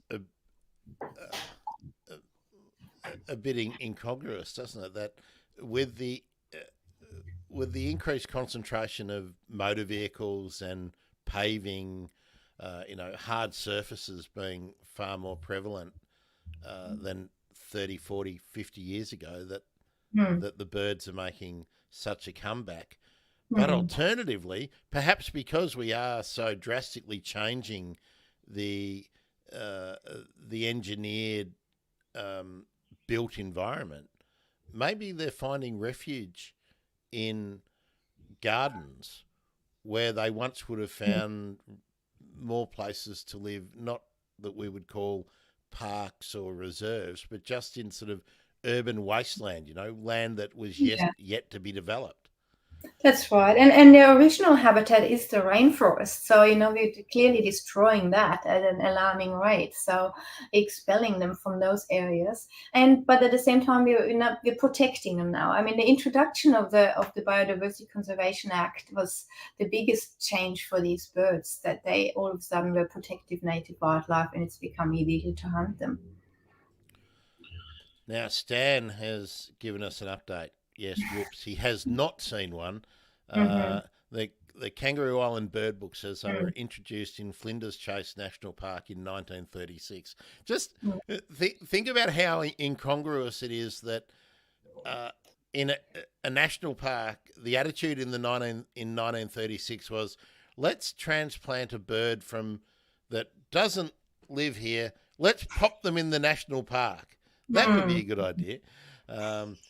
a bit incongruous, doesn't it? That with the with the increased concentration of motor vehicles and paving, hard surfaces being far more prevalent than 30, 40, 50 years ago, Hmm. that the birds are making such a comeback. But Mhm. alternatively, perhaps because we are so drastically changing the uh, the engineered um, built environment, maybe they're finding refuge in gardens where they once would have found more places to live, not that we would call parks or reserves, but just in sort of urban wasteland, land that was Yeah. yet to be developed. That's right. And their original habitat is the rainforest. So, we're clearly destroying that at an alarming rate. So expelling them from those areas. But at the same time we're protecting them now. I mean, the introduction of the Biodiversity Conservation Act was the biggest change for these birds, that they all of a sudden were protective native wildlife and it's become illegal to hunt them. Now, Stan has given us an update. Yes, whoops, he has not seen one. Mm-hmm. The Kangaroo Island bird book says they were introduced in Flinders Chase National Park in 1936. Just think about how incongruous it is that uh, in a national park, the attitude in 1936 was, let's transplant a bird from that doesn't live here. Let's pop them in the national park. That would be Mm-hmm. a good idea.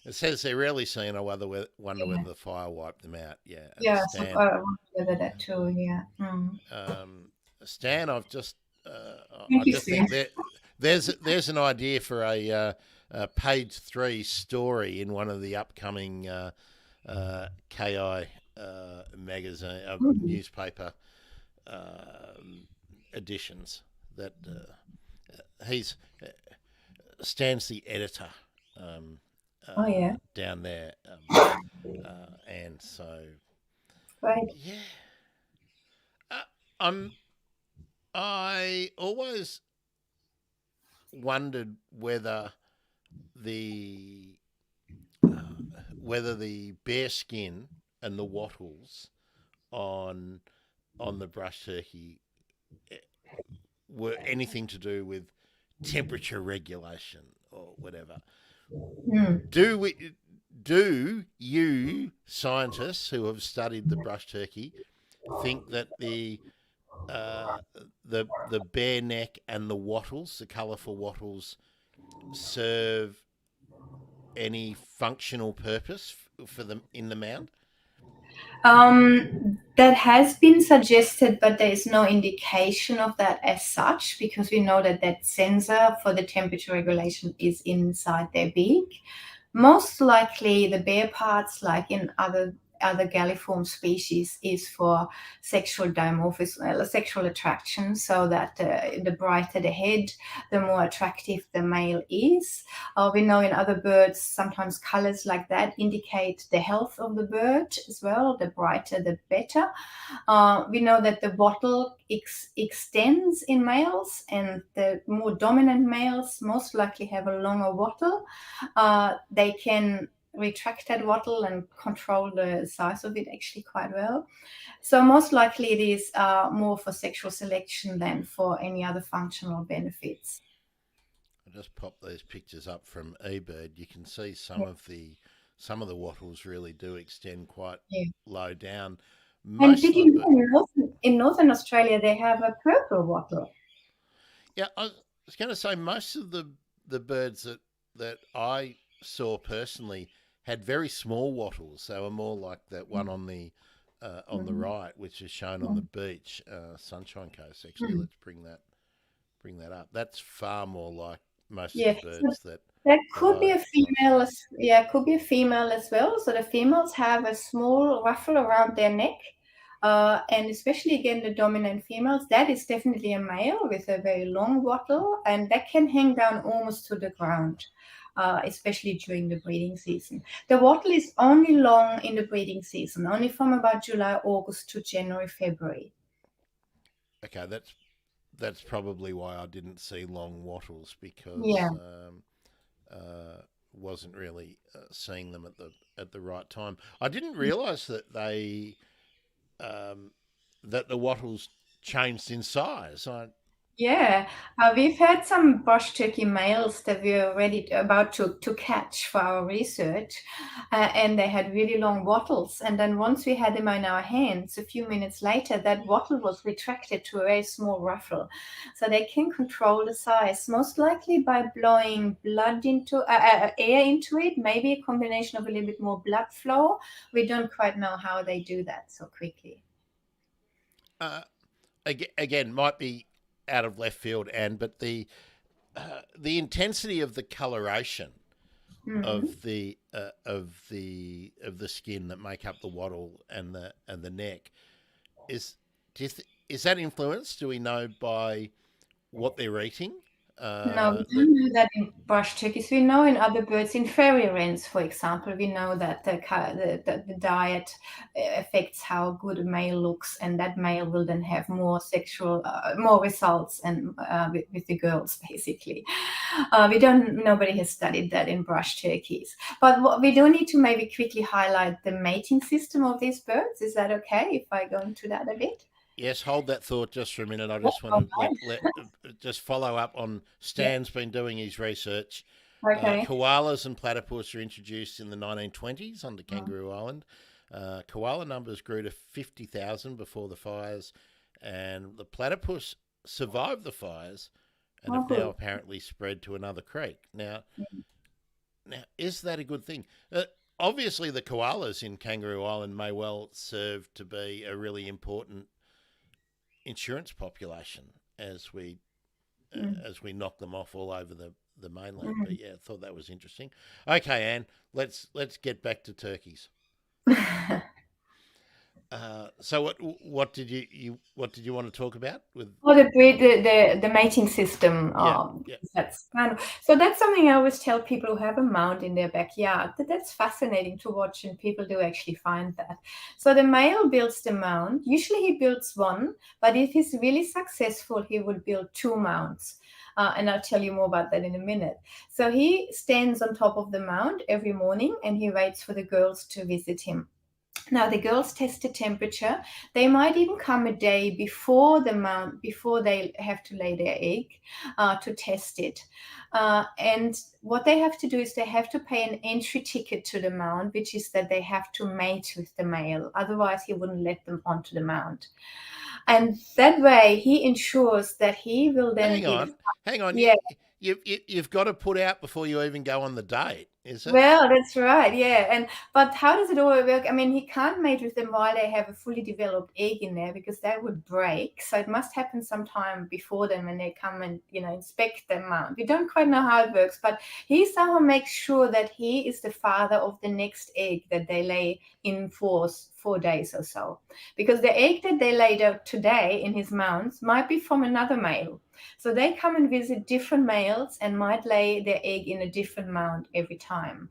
It says they're rarely seen. I wonder whether Yeah. the fire wiped them out. Yeah, and Yeah. So I wonder that too. Yeah. Mm. Um, Stan, Thank I you, just Sue. think there's an idea for a page 3 story in one of the upcoming KI magazine Mhm. newspaper um, editions. That he's Stan's the editor Oh, yeah. down there, and so Right. yeah, uh, I'm I always wondered the whether the bare skin and the wattles on the brush turkey were anything to do with temperature regulation or whatever. Mm. Do we? Do you scientists who have studied the brush turkey think that uh, the bare neck and the wattles, the colourful wattles, serve any functional purpose for them in the mound? That has been suggested, but there is no indication of that as such because we know that that sensor for the temperature regulation is inside their beak. Most likely, the bare parts, like in other galliform species, is for sexual dimorphism, sexual attraction, so that the brighter the head, the more attractive the male is. We know in other birds, sometimes colors like that indicate the health of the bird as well. The brighter, the better. We know that the wattle extends in males, and the more dominant males most likely have a longer wattle. They can retract that wattle and control the size of it actually quite well. So most likely it is more for sexual selection than for any other functional benefits. I just popped these pictures up from eBird. You can see Yeah. some of the wattles really do extend quite Yeah. low down. And Most did of the you know in Northern Australia they have a purple wattle? Yeah, I was going to say most of the birds that I saw personally had very small wattles. They were more like that one on the Mhm. right, which is shown on the beach, Sunshine Coast. Actually, Mhm. let's bring that up. That's far more like most of the Yeah, so birds that that could be a I've female seen. as yeah, could be a female as well. So the females have a small ruffle around their neck. And especially again the dominant females, that is definitely a male with a very long wattle, and that can hang down almost to the ground, especially during the breeding season. The wattle is only long in the breeding season, only from about July, August to January, February. Okay, that's probably why I didn't see long wattles Yeah. because wasn't really seeing them at the right time. I didn't realise that um, that the wattles changed in size. Yeah, we've had some brush turkey males that we are about to catch for our research, and they had really long wattles. And then once we had them in our hands, a few minutes later, that wattle was retracted to a very small ruffle. So they can control the size, most likely by blowing blood into air into it, maybe a combination of a little bit more blood flow. We don't quite know how they do that so quickly. uh, again, might be out of left field, and but the intensity of the coloration Mhm. of the skin that make up the wattle and the neck is is that influenced? Do we know by what they're eating? No, we That don't know that in brush turkeys. We know in other birds, in fairy wrens, for example, we know that the diet affects how good a male looks, and that male will then have more sexual, more results, and with the girls, basically. We don't. Nobody has studied that in brush turkeys, but what we do need to maybe quickly highlight the mating system of these birds. Is that okay if I go into that a bit? Yes, hold that thought just for a minute. I Yeah, just want all to let just follow up on right. Stan's been doing his research. Yeah. Okay. Koalas and platypus were introduced in the 1920s onto Mm. Kangaroo Island. Koala numbers grew to 50,000 before the fires, and the platypus survived the fires and Oh, have now good. apparently spread to another creek. Now, is that a good thing? Obviously, the koalas in Kangaroo Island may well serve to be a really important insurance population Mm. as we knock them off all over the mainland. Mm. But yeah, I thought that was interesting. Okay, Anne, let's get back to turkeys. So what did you want to talk about with? Or the mating system. Yeah, yeah. That's kind of so. That's something I always tell people who have a mound in their backyard. That's fascinating to watch, and people do actually find that. So the male builds the mound. Usually he builds one, but if he's really successful, he will build two mounds. And I'll tell you more about that in a minute. So he stands on top of the mound every morning, and he waits for the girls to visit him. Now the girls test the temperature. They might even come a day before before they have to lay their egg, to test it. And what they have to do is they have to pay an entry ticket to the mound, which is that they have to mate with the male. Otherwise, he wouldn't let them onto the mound. And that way, he ensures that he will then Hang be on, hang on. yeah. You've got to put out before you even go on the date, is it? Well, that's right, yeah. But how does it all work? I mean, he can't mate with them while they have a fully developed egg in there because that would break. So it must happen sometime before then when they come and inspect the mount. We don't quite know how it works, but he somehow makes sure that he is the father of the next egg that they lay in 4 days or so, because the egg that they laid out today in his mounts might be from another male. So they come and visit different males and might lay their egg in a different mound every time.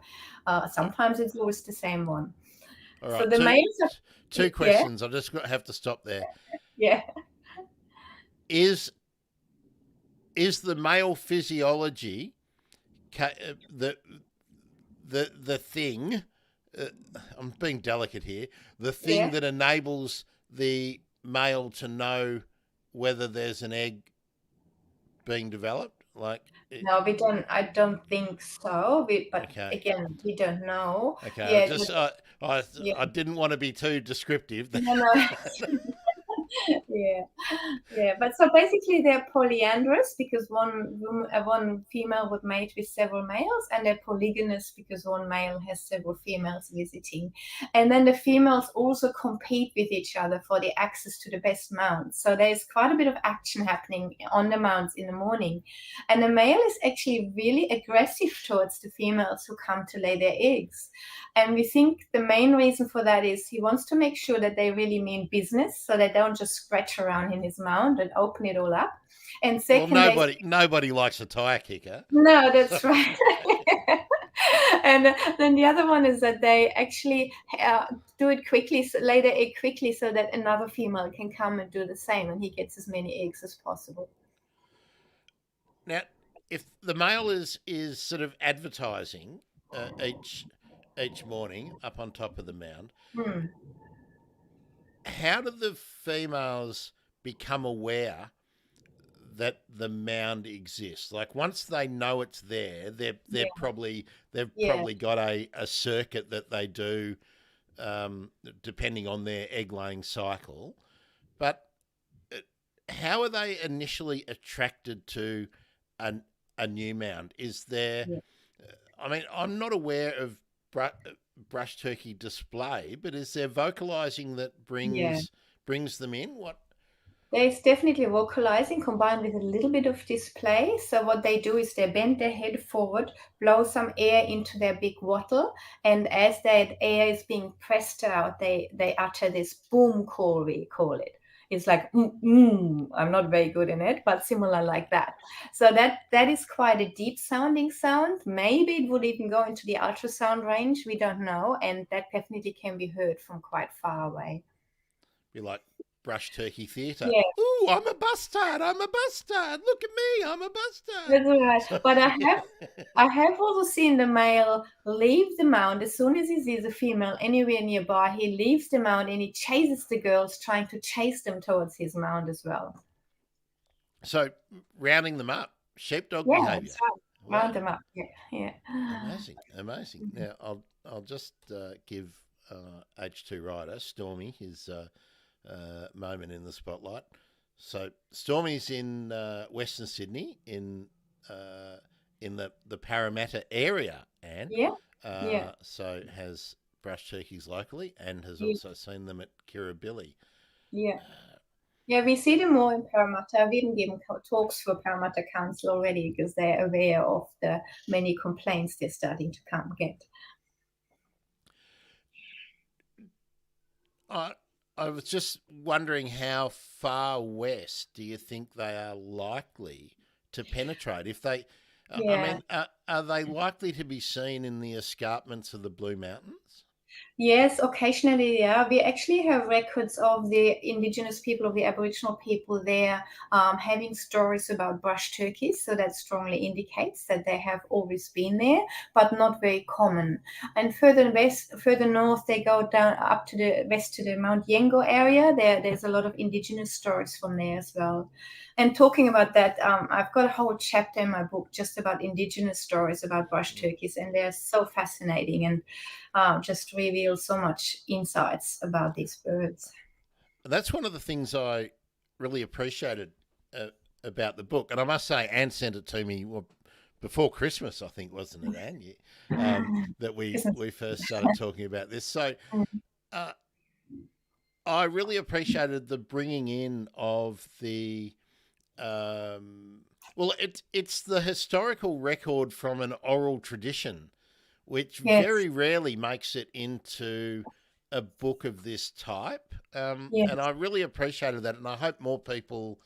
Sometimes it's always the same one. All So right, the males are, two yeah, questions. I just have to stop there. yeah, Is the male physiology the thing? I'm being delicate here. The thing yeah. that enables the male to know whether there's an egg being developed, like No, we don't. I don't think so. But okay, again, we don't know. okay. Yeah, yeah. I didn't want to be too descriptive. No, no. Yeah, yeah. But so basically, they're polyandrous because one female would mate with several males, and they're polygynous because one male has several females visiting. And then the females also compete with each other for the access to the best mounts. So there's quite a bit of action happening on the mounts in the morning. And the male is actually really aggressive towards the females who come to lay their eggs. And we think the main reason for that is he wants to make sure that they really mean business, so they don't just scratch around in his mound and open it all up. And Well, second, nobody likes a tire kicker. no, So, that's right. And then the other one is that they actually do it quickly, lay the egg quickly, so that another female can come and do the same, and he gets as many eggs as possible. now, if the male is sort of advertising each morning up on top of the mound, Hmm. how do the females become aware that the mound exists? Like once they know it's there, they've Yeah, probably yeah. got a circuit that they do, depending on their egg laying cycle. But how are they initially attracted to a new mound? Is there? Yeah. I mean, I'm not aware of brush turkey display, but is there vocalizing that Yeah. brings them in? What? There's definitely vocalizing combined with a little bit of display. So what they do is they bend their head forward, blow some air into their big wattle, and as that air is being pressed out, they utter this boom call, we call it. It's like I'm not very good in it, but similar like that. So that is quite a deep sounding sound. Maybe it would even go into the ultrasound range. We don't know, and that definitely can be heard from quite far away. Be like brush turkey theatre. Yeah. Ooh, I'm a bustard. I'm a bustard. Look at me. I'm a bustard. That's right. So, But I have also seen the male leave the mound as soon as he sees a female anywhere nearby. He leaves the mound and he chases the girls, trying to chase them towards his mound as well. so rounding them up, sheepdog Yeah, that's behaviour. right. Round Wow, them up. Yeah, yeah. amazing, amazing. Now I'll just give H2 rider Stormy his moment in the spotlight. So Stormy's in Western Sydney in the Parramatta area, and Yeah, yeah, so has brush turkeys locally and has yeah, also seen them at Kirribilli. yeah. Yeah, we see them more in Parramatta. I've even given talks for Parramatta Council already because they're aware of the many complaints they're starting to come get. I was just wondering how far west do you think they are likely to penetrate? If they, I Yeah. mean, are they likely to be seen in the escarpments of the Blue Mountains? Yes, occasionally, yeah. We actually have records of the indigenous people, of the Aboriginal people there, having stories about brush turkeys. So that strongly indicates that they have always been there, but not very common. And further west, further north, they go down up to the west to the Mount Yengo area. There's a lot of indigenous stories from there as well. And talking about that, I've got a whole chapter in my book just about indigenous stories about brush turkeys, and they're so fascinating and just reveal so much insights about these birds. And that's one of the things I really appreciated about the book. And I must say, Anne sent it to me before Christmas, I think, wasn't it, Anne? That we first started talking about this. So uh, I really appreciated the bringing in of the well, it's the historical record from an oral tradition, which Yes, very rarely makes it into a book of this type. And yes, I really appreciated that, and I hope more people,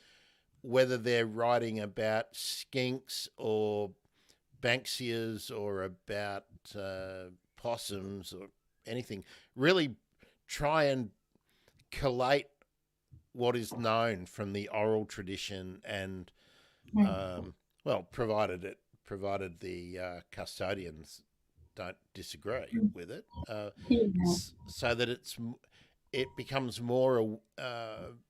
whether they're writing about skinks or banksias or about possums or anything, really try and collate what is known from the oral tradition and well, provided the custodians don't disagree with it, yeah. so that it becomes more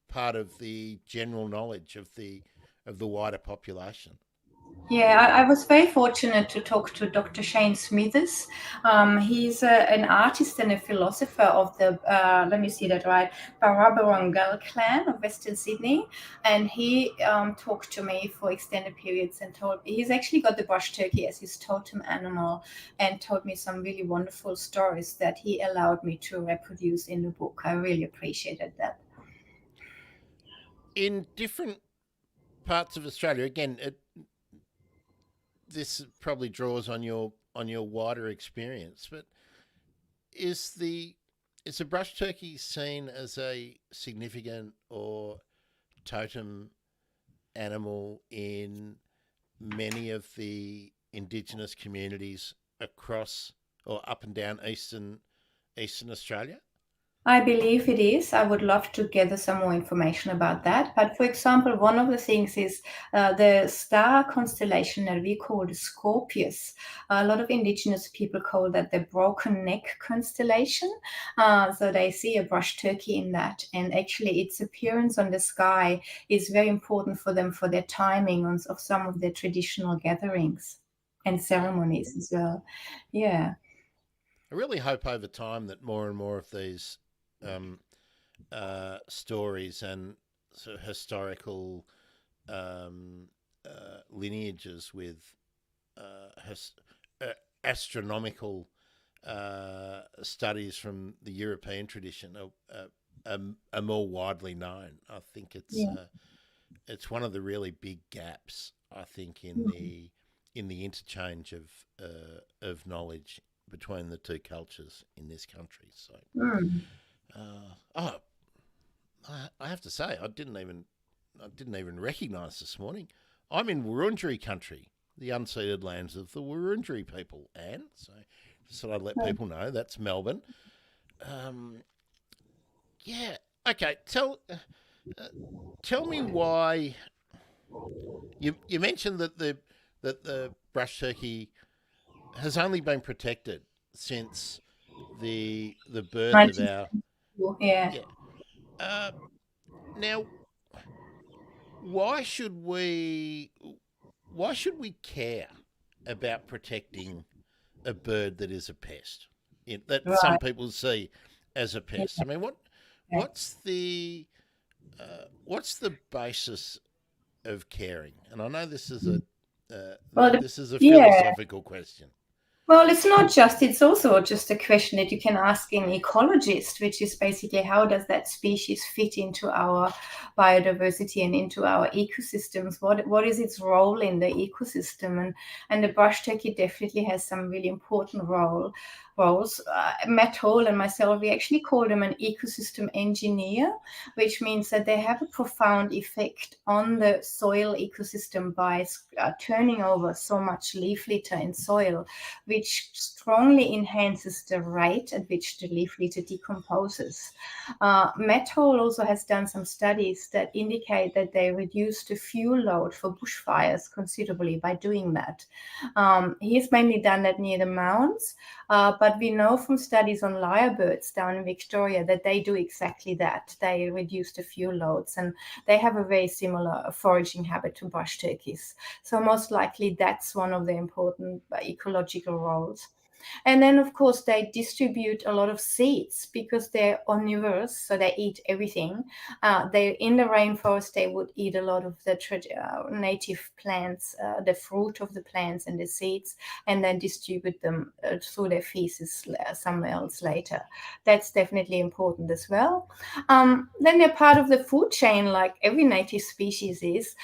part of the general knowledge of the wider population. Yeah, I was very fortunate to talk to Dr. Shane Smithers. He's an artist and a philosopher of the, let me see that right, Barrabarangal clan of Western Sydney. And he talked to me for extended periods and he's actually got the brush turkey as his totem animal and told me some really wonderful stories that he allowed me to reproduce in the book. I really appreciated that. In different parts of Australia, again, this probably draws on your wider experience, but is the is the brush turkey seen as a significant or totem animal in many of the indigenous communities across or up and down eastern Australia? I believe it is. I would love to gather some more information about that. But for example, one of the things is the star constellation that we call the Scorpius. A lot of indigenous people call that the broken neck constellation. So they see a brush turkey in that. And actually, its appearance on the sky is very important for them for their timing of some of their traditional gatherings and Yeah. ceremonies as well. Yeah. I really hope over time that more and more of these um, stories and sort of historical lineages with his, astronomical studies from the European tradition are more widely known. I think Yeah. it's one of the really big gaps. I think in the interchange of knowledge between the two cultures in this country. So, Mm. oh, I have to say, I didn't even recognise this morning. I'm in Wurundjeri country, the unceded lands of the Wurundjeri people, Anne. So, just thought I'd let people know that's Melbourne. Um, yeah. Okay. Tell me why you mentioned that the brush turkey has only been protected since the birth of our 1972. Yeah. yeah. Uh, Now, why should we why should we care about protecting a bird that is a pest that some Right. people see as a Yeah. pest? I mean, Yeah. what's the basis of caring? And I know Well, this is a yeah. philosophical question. Well, it's not just, it's also just a question that you can ask an ecologist, which is basically how does that species fit into our biodiversity and into our ecosystems? What is its role in the ecosystem? And the brush turkey definitely has some really important role. roles. Matt Hall and myself, we actually call them an ecosystem engineer, which means that they have a profound effect on the soil ecosystem by turning over so much leaf litter in soil, which strongly enhances the rate at which the leaf litter decomposes. Matt Hall also has done some studies that indicate that they reduce the fuel load for bushfires considerably by doing that. He's mainly done that near the mounds, but we know from studies on lyrebirds down in Victoria that they do exactly that. They reduce the fuel loads, and they have a very similar foraging habit to brush turkeys. So most likely that's one of the important ecological roles. And then, of course, they distribute a lot of seeds because they're omnivores, so they eat everything. They in the rainforest, they would eat a lot of the native plants, the fruit of the plants and the seeds, and then distribute them through their feces somewhere else later. That's definitely important as well. Then they're part of the food chain, like every native species is.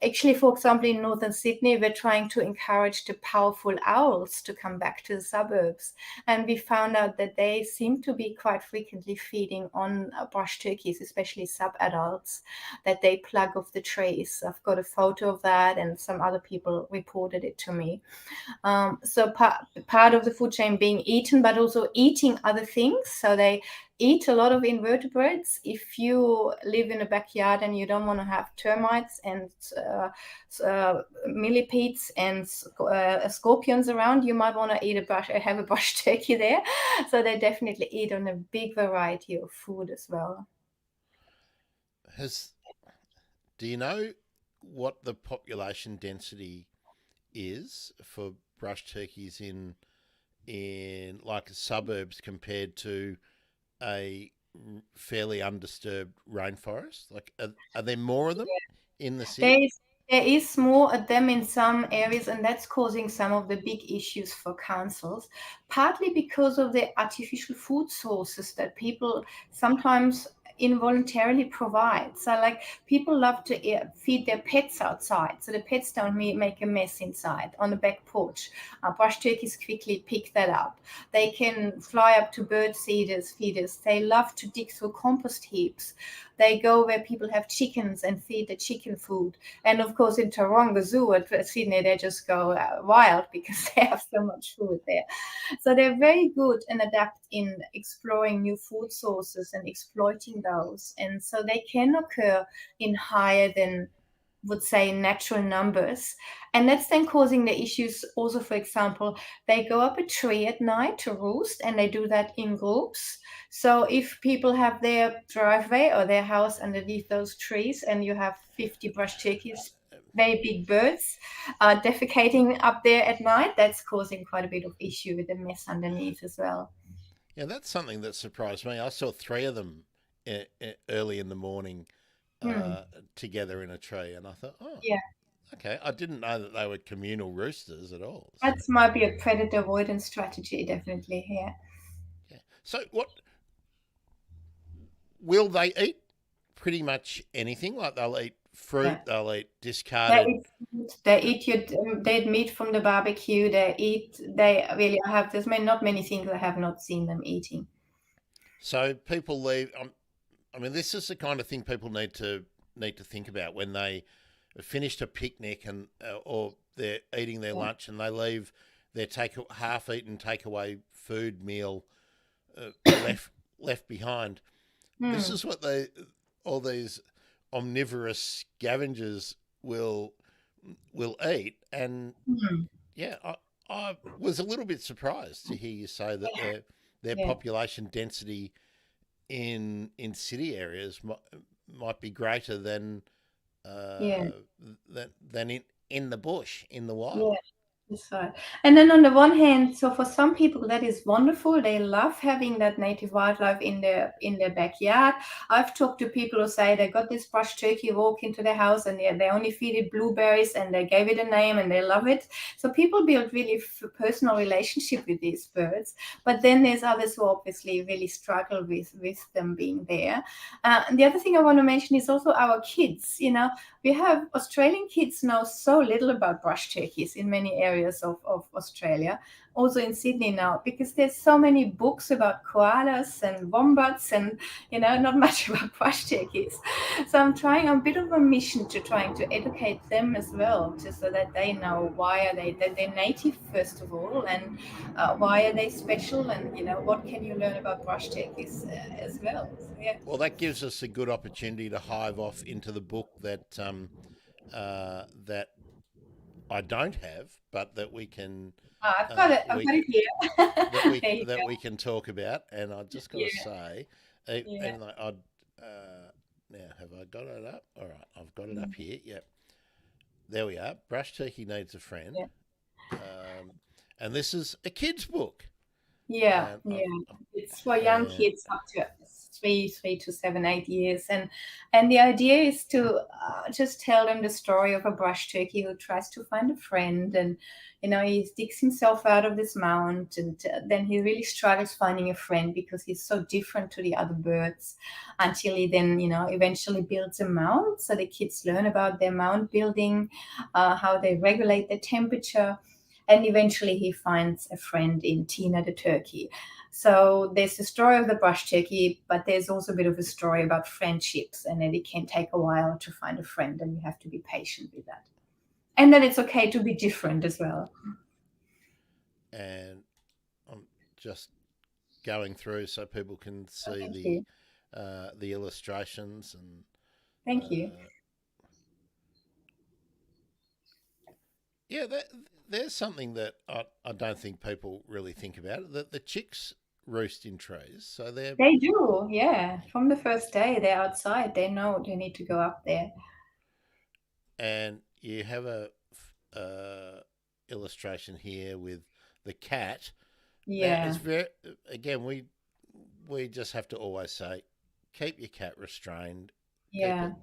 Actually, for example, in northern Sydney, we're trying to encourage the powerful owls to come back to the suburbs. And we found out that they seem to be quite frequently feeding on brush turkeys, especially sub-adults, that they plug off the trees. I've got a photo of that, and some other people reported it to me. So part of the food chain being eaten, but also eating other things. So they eat a lot of invertebrates. If you live in a backyard and you don't want to have termites and millipedes and scorpions around, you might want to have a brush turkey there. So they definitely eat on a big variety of food as well. Do you know what the population density is for brush turkeys in like suburbs compared to a fairly undisturbed rainforest? Like, are there more of them in the city? There is more of them in some areas, and that's causing some of the big issues for councils, partly because of the artificial food sources that people sometimes involuntarily provide. So like people love to feed their pets outside, so the pets don't make a mess inside on the back porch. Brush turkeys quickly pick that up. They can fly up to bird feeders. They love to dig through compost heaps. They go where people have chickens and feed the chicken food. And of course, in Taronga Zoo at Sydney, they just go wild because they have so much food there. So they're very good and adept in exploring new food sources and exploiting those. And so they can occur in higher than, would say, natural numbers. And that's then causing the issues also. For example, they go up a tree at night to roost, and they do that in groups. So if people have their driveway or their house underneath those trees, and you have 50 brush turkeys, very big birds, defecating up there at night, that's causing quite a bit of issue with the mess underneath as well. Yeah, that's something that surprised me. I saw three of them early in the morning Hmm. together in a tree, and I thought, oh, Yeah, okay. I didn't know that they were communal roosters at all. So, that might be a predator avoidance strategy, definitely. Yeah. yeah. So, what will they eat? Pretty much anything. Like they'll eat fruit. Yeah. They'll eat They discarded. eat food, they eat they eat meat from the barbecue. They really have, not many things I have not seen them eating. So people leave. I mean, this is the kind of thing people need to think about when they have finished a picnic and or they're eating their Yeah. lunch and they leave their half-eaten takeaway food meal left behind. This Hmm. is what all these omnivorous scavengers will eat, and Hmm. yeah, I was a little bit surprised to hear you say that their Yeah. population density in city areas might be greater Yeah. uh, than in the bush in the Yeah. wild. That's right. And then on the one hand, so for some people that is wonderful. They love having that native wildlife in their backyard. I've talked to people who say they got this brush turkey walk into their house, and they only feed it blueberries, and they gave it a name and they love it. So people build really personal relationship with these birds. But then there's others who obviously really struggle with them being there. And the other thing I want to mention is also our kids. We have Australian kids know so little about brush turkeys in many areas areas of Australia, also in Sydney now, because there's so many books about koalas and wombats and, not much about brush turkeys. So I'm trying a bit of a mission to trying to educate them as well, just so that they know why are that they're native first of all, and why are they special, and what can you learn about brush turkeys as well. So, yeah. Well, that gives us a good opportunity to hive off into the book that I don't have, but that we can I've got it. I've we got it here. There you that go. we can talk about. And I just got to Yeah, say, yeah. and I'd now have I got it up? All right, I've got it up Mm, here. Yep, there we are. Brush Turkey Needs a Friend, yeah. and this is a kid's book. Yeah, And yeah. I've, It's for young and kids up to 3 to 7, 8 years, and the idea is to just tell them the story of a brush turkey who tries to find a friend, and he digs himself out of this mound, and then he really struggles finding a friend because he's so different to the other birds, until he then eventually builds a mound. So the kids learn about their mound building, how they regulate the temperature, and eventually he finds a friend in Tina the turkey. So there's the story of the brush turkey, but there's also a bit of a story about friendships, and that it can take a while to find a friend, and you have to be patient with that. And that it's okay to be different as well. and I'm just going through so people can Oh, see thank you. the illustrations and Thank you. uh, yeah, there's something that I don't think people really think about, that the chicks roost in trees, so they're They do, yeah. From the first day, they're outside. They know they need to go up there. and you have a illustration here with the cat. Now it's Yeah, very, again, we just have to always say, keep your cat restrained, keep yeah. it.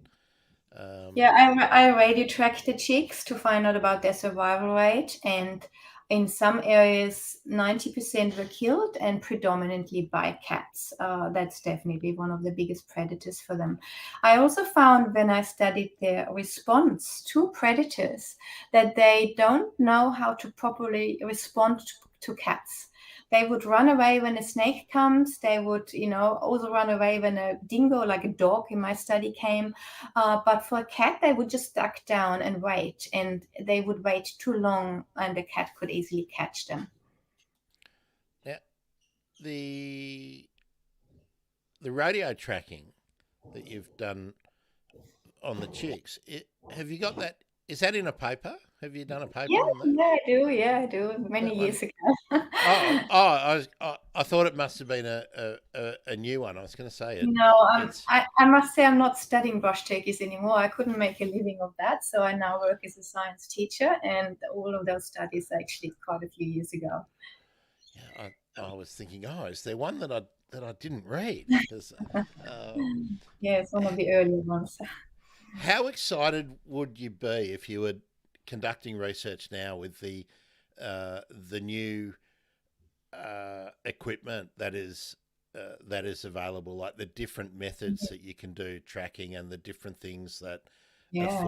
Um, Yeah, I radio tracked the chicks to find out about their survival rate, and in some areas, 90% were killed, and predominantly by cats. That's definitely one of the biggest predators for them. I also found when I studied their response to predators that they don't know how to properly respond to cats. They would run away when a snake comes. They would, also run away when a dingo, like a dog in my study, came, but for a cat, they would just duck down and wait, and they would wait too long, and the cat could easily catch them. now the radio tracking that you've done on the chicks, have you got that? Is that in a paper? Have you done a Yeah, paper on that? yeah, I do. Yeah, I do. Many That one. years ago. I thought it must have been a new one. I was going to say it. No, It's I must say I'm not studying brush turkeys anymore. I couldn't make a living of that, so I now work as a science teacher, and all of those studies are actually quite a few years ago. yeah. I was thinking, oh, is there one that I didn't read? Because Yeah, it's one of the earlier ones. how excited would you be if you were conducting research now with the new equipment that is available, like the different methods that you can do tracking and the different things that Yeah,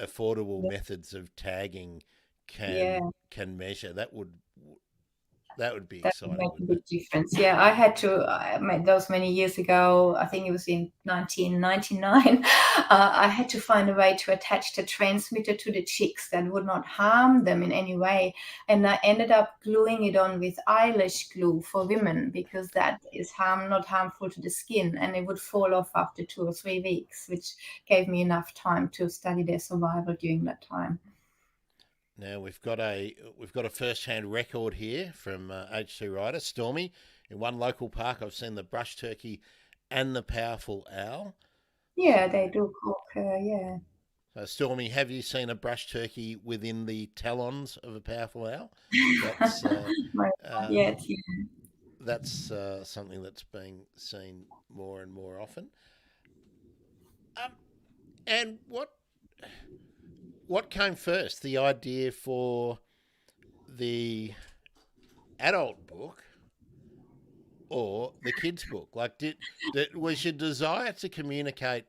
affordable methods of tagging yeah. can measure. That would be That would exciting, make a wouldn't it? big difference. Yeah, I made those many years ago. I think it was in 1999. I had to find a way to attach the transmitter to the chicks that would not harm them in any way. And I ended up gluing it on with eyelash glue for women, because that is not harmful to the skin, and it would fall off after 2 or 3 weeks, which gave me enough time to study their survival during that time. Now we've got a first hand record here from H2 writer Stormy. In one local park, I've seen the brush turkey and the powerful owl. Yeah, they do cook. Yeah. So, Stormy, have you seen a brush turkey within the talons of a powerful owl? That's uh, My God, uh, yes, something that's being seen more and more often. Um, and what came first? The idea for the adult book or the kids book? Like, was your desire to communicate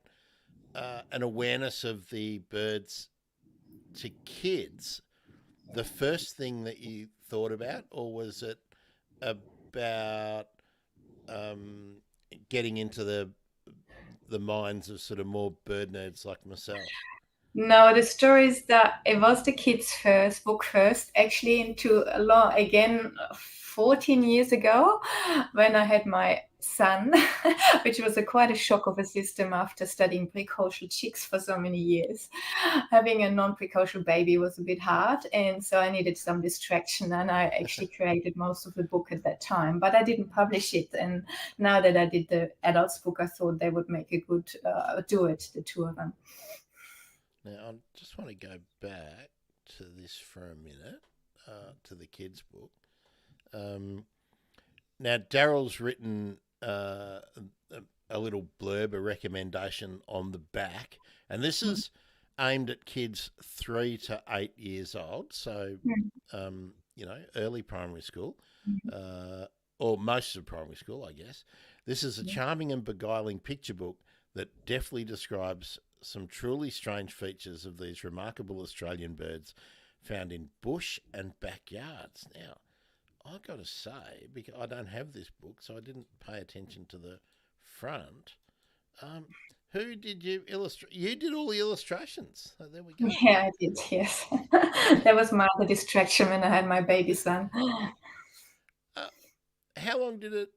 an awareness of the birds to kids, the first thing that you thought about, or was it about um, getting into the minds of sort of more bird nerds like myself? No, the story is that it was the kids' first book first, actually, into a long again 14 years ago, when I had my son, which was quite a shock of a system after studying precocial chicks for so many years. Having a non-precocial baby was a bit hard, and so I needed some distraction. And I actually created most of the book at that time, but I didn't publish it. And now that I did the adults book, I thought they would make a good duet, the two of them. Now, I just want to go back to this for a minute, to the kids' book. Now, Daryl's written a little blurb, a recommendation on the back, and this is aimed at kids 3 to 8 years old, so early primary school, or most of primary school, I guess. This is a charming and beguiling picture book that deftly describes some truly strange features of these remarkable Australian birds found in bush and backyards. Now, I've got to say, because I don't have this book, so I didn't pay attention to the front. Who did you illustrate? You did all the illustrations. So there we go. Yeah, I did, yes. That was my other distraction when I had my baby son. How long did it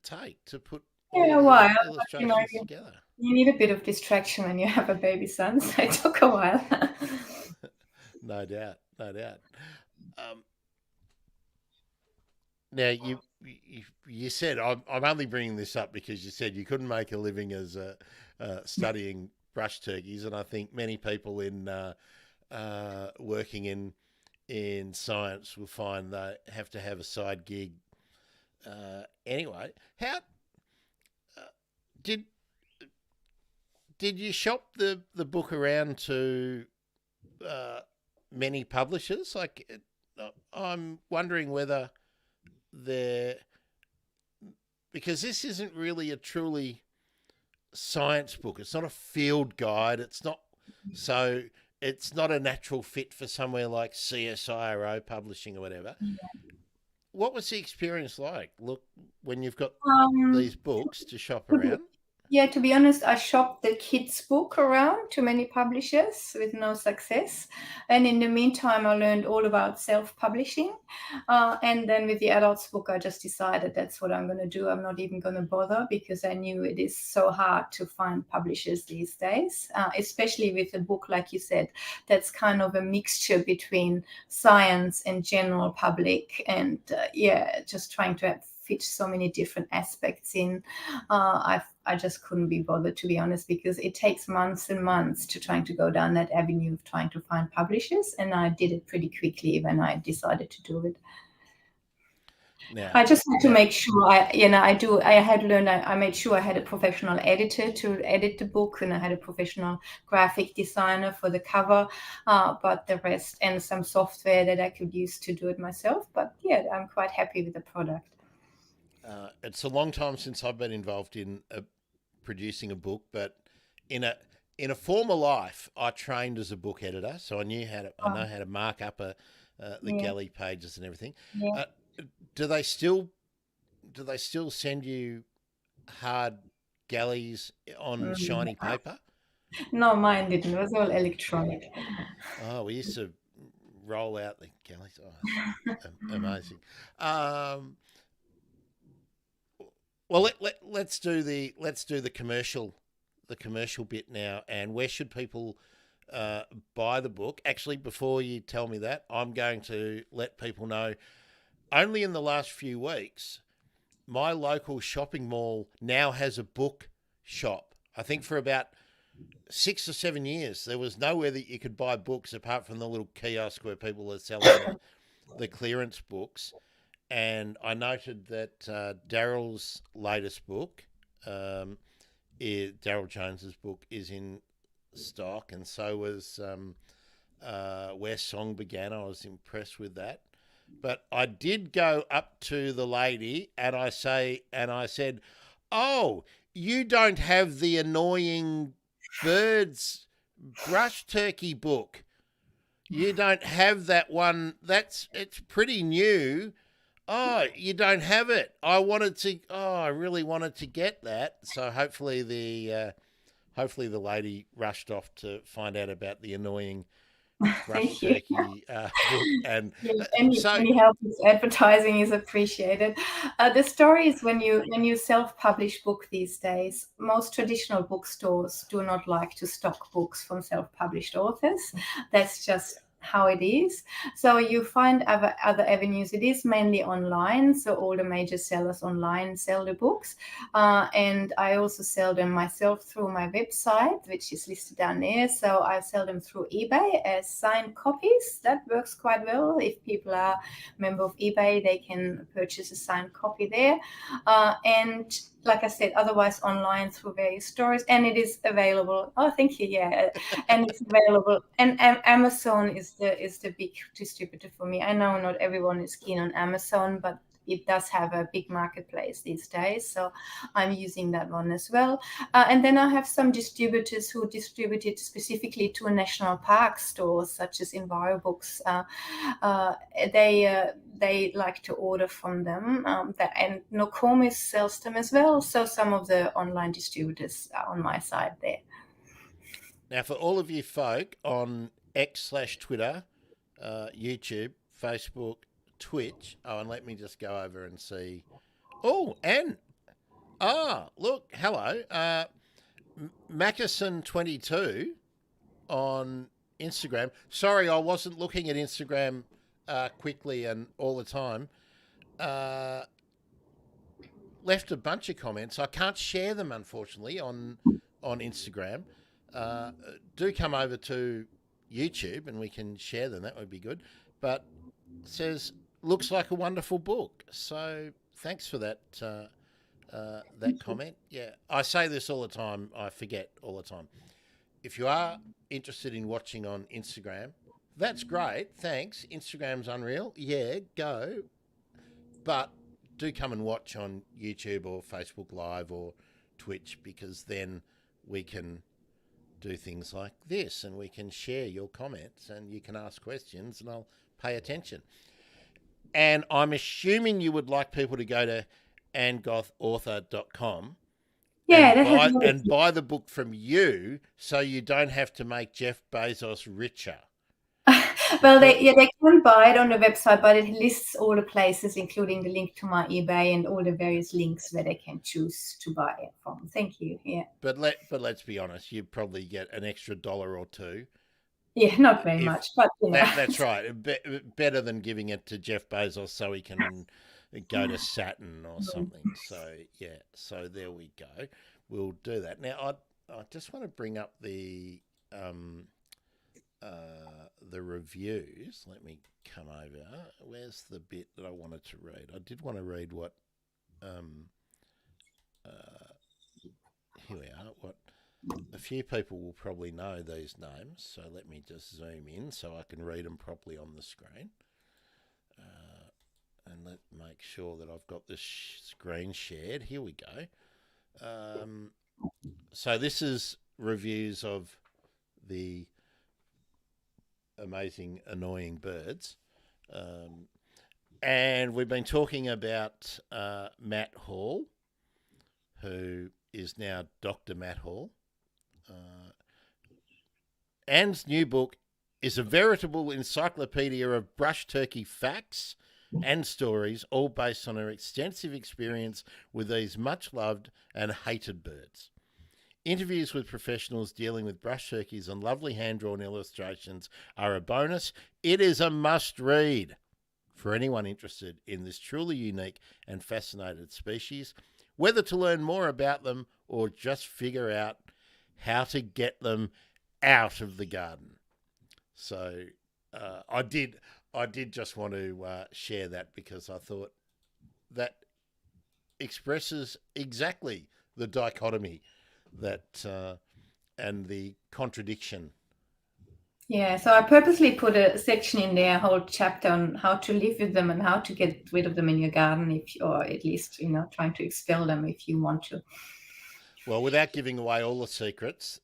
take to put Yeah, all a while. the But, you know, illustrations together? you need a bit of distraction when you have a baby son, so it took a while. No doubt, no doubt. Now you said I'm only bringing this up because you said you couldn't make a living as studying brush turkeys, and I think many people in working in science will find they have to have a side gig. Anyway, how did you shop the book around to many publishers? Like, I'm wondering whether because this isn't really a truly science book. It's not a field guide. It's not a natural fit for somewhere like CSIRO Publishing or whatever. What was the experience like? Look, when you've got these books to shop around. Yeah, to be honest, I shopped the kids' book around to many publishers with no success. And in the meantime, I learned all about self-publishing. And then with the adults book, I just decided that's what I'm going to do. I'm not even going to bother because I knew it is so hard to find publishers these days, especially with a book, like you said, that's kind of a mixture between science and general public. And just trying to fit so many different aspects in. I just couldn't be bothered, to be honest, because it takes months and months to trying to go down that avenue of trying to find publishers, and I did it pretty quickly when I decided to do it. Now, I just had to make sure I made sure I had a professional editor to edit the book, and I had a professional graphic designer for the cover, but the rest, and some software that I could use to do it myself. But yeah, I'm quite happy with the product. It's a long time since I've been involved in producing a book, but in a former life, I trained as a book editor, so I know how to mark up the galley pages and everything. Yeah. Do they still send you hard galleys on shiny paper? No, mine didn't. It was all electronic. Oh, we used to roll out the galleys. Oh, amazing. Well, let's do the commercial bit now. And where should people buy the book? Actually, before you tell me that, I'm going to let people know. Only in the last few weeks, my local shopping mall now has a book shop. I think for about 6 or 7 years, there was nowhere that you could buy books apart from the little kiosk where people are selling the clearance books. And I noted that Daryl's latest book, Daryl Jones's book, is in stock, and so was Where Song Began. I was impressed with that. But I did go up to the lady and I said, "Oh, you don't have the annoying birds brush turkey book. You don't have that one. It's pretty new. Oh, you don't have it. I wanted to. Oh, I really wanted to get that. So hopefully the lady rushed off to find out about the annoying brush Thank you. turkey book. And Yeah, so any help with advertising is appreciated. The story is when you self-publish book these days, most traditional bookstores do not like to stock books from self-published authors. That's just how it is. So you find other avenues. It is mainly online, so all the major sellers online sell the books, and I also sell them myself through my website, which is listed down there. So I sell them through eBay as signed copies. That works quite well. If people are a member of eBay, they can purchase a signed copy there. And like I said, otherwise online through various stores, and it is available. Oh, thank you. Yeah, and it's available. And Amazon is the big distributor for me. I know not everyone is keen on Amazon, but it does have a big marketplace these days, so I'm using that one as well. And then I have some distributors who distribute it specifically to national park stores, such as EnviroBooks. They like to order from them, and Nokomis sells them as well. So some of the online distributors are on my side there. now for all of you folk on X/Twitter, YouTube, Facebook, Twitch. Oh, and let me just go over and see. Oh, and look, hello, Mackerson22 on Instagram. Sorry, I wasn't looking at Instagram quickly and all the time. Left a bunch of comments. I can't share them, unfortunately, on Instagram. Do come over to YouTube and we can share them. That would be good. But it says, looks like a wonderful book. So thanks for that that comment. Yeah, I say this all the time. I forget all the time. If you are interested in watching on Instagram, that's great. Thanks. Instagram's unreal. Yeah, go. But do come and watch on YouTube or Facebook Live or Twitch, because then we can do things like this and we can share your comments and you can ask questions and I'll pay attention. And I'm assuming you would like people to go to angothauthor.com Yeah, and buy the book from you so you don't have to make Jeff Bezos richer. well, they can buy it on the website, but it lists all the places, including the link to my eBay and all the various links where they can choose to buy it from. Thank you. Yeah. But let's be honest, you probably get an extra $1 or $2. Yeah, not very much, but you know. That's right. Better than giving it to Jeff Bezos so he can go to Saturn or something. So yeah, so there we go. We'll do that. Now I just want to bring up the reviews. Let me come over. Where's the bit that I wanted to read? I did want to read what here we are. What a few people will probably know these names, so let me just zoom in so I can read them properly on the screen. And let's make sure that I've got this screen shared. Here we go. So this is reviews of the amazing annoying birds, and we've been talking about Matt Hall, who is now Dr. Matt Hall. Ann's new book is a veritable encyclopedia of brush turkey facts and stories, all based on her extensive experience with these much loved and hated birds. Interviews with professionals dealing with brush turkeys and lovely hand-drawn illustrations are a bonus. It is a must-read for anyone interested in this truly unique and fascinating species, whether to learn more about them or just figure out how to get them out of the garden. So I did just want to share that because I thought that expresses exactly the dichotomy that and the contradiction. Yeah, so I purposely put a section in there, a whole chapter on how to live with them and how to get rid of them in your garden, or at least trying to expel them if you want to. Well, without giving away all the secrets,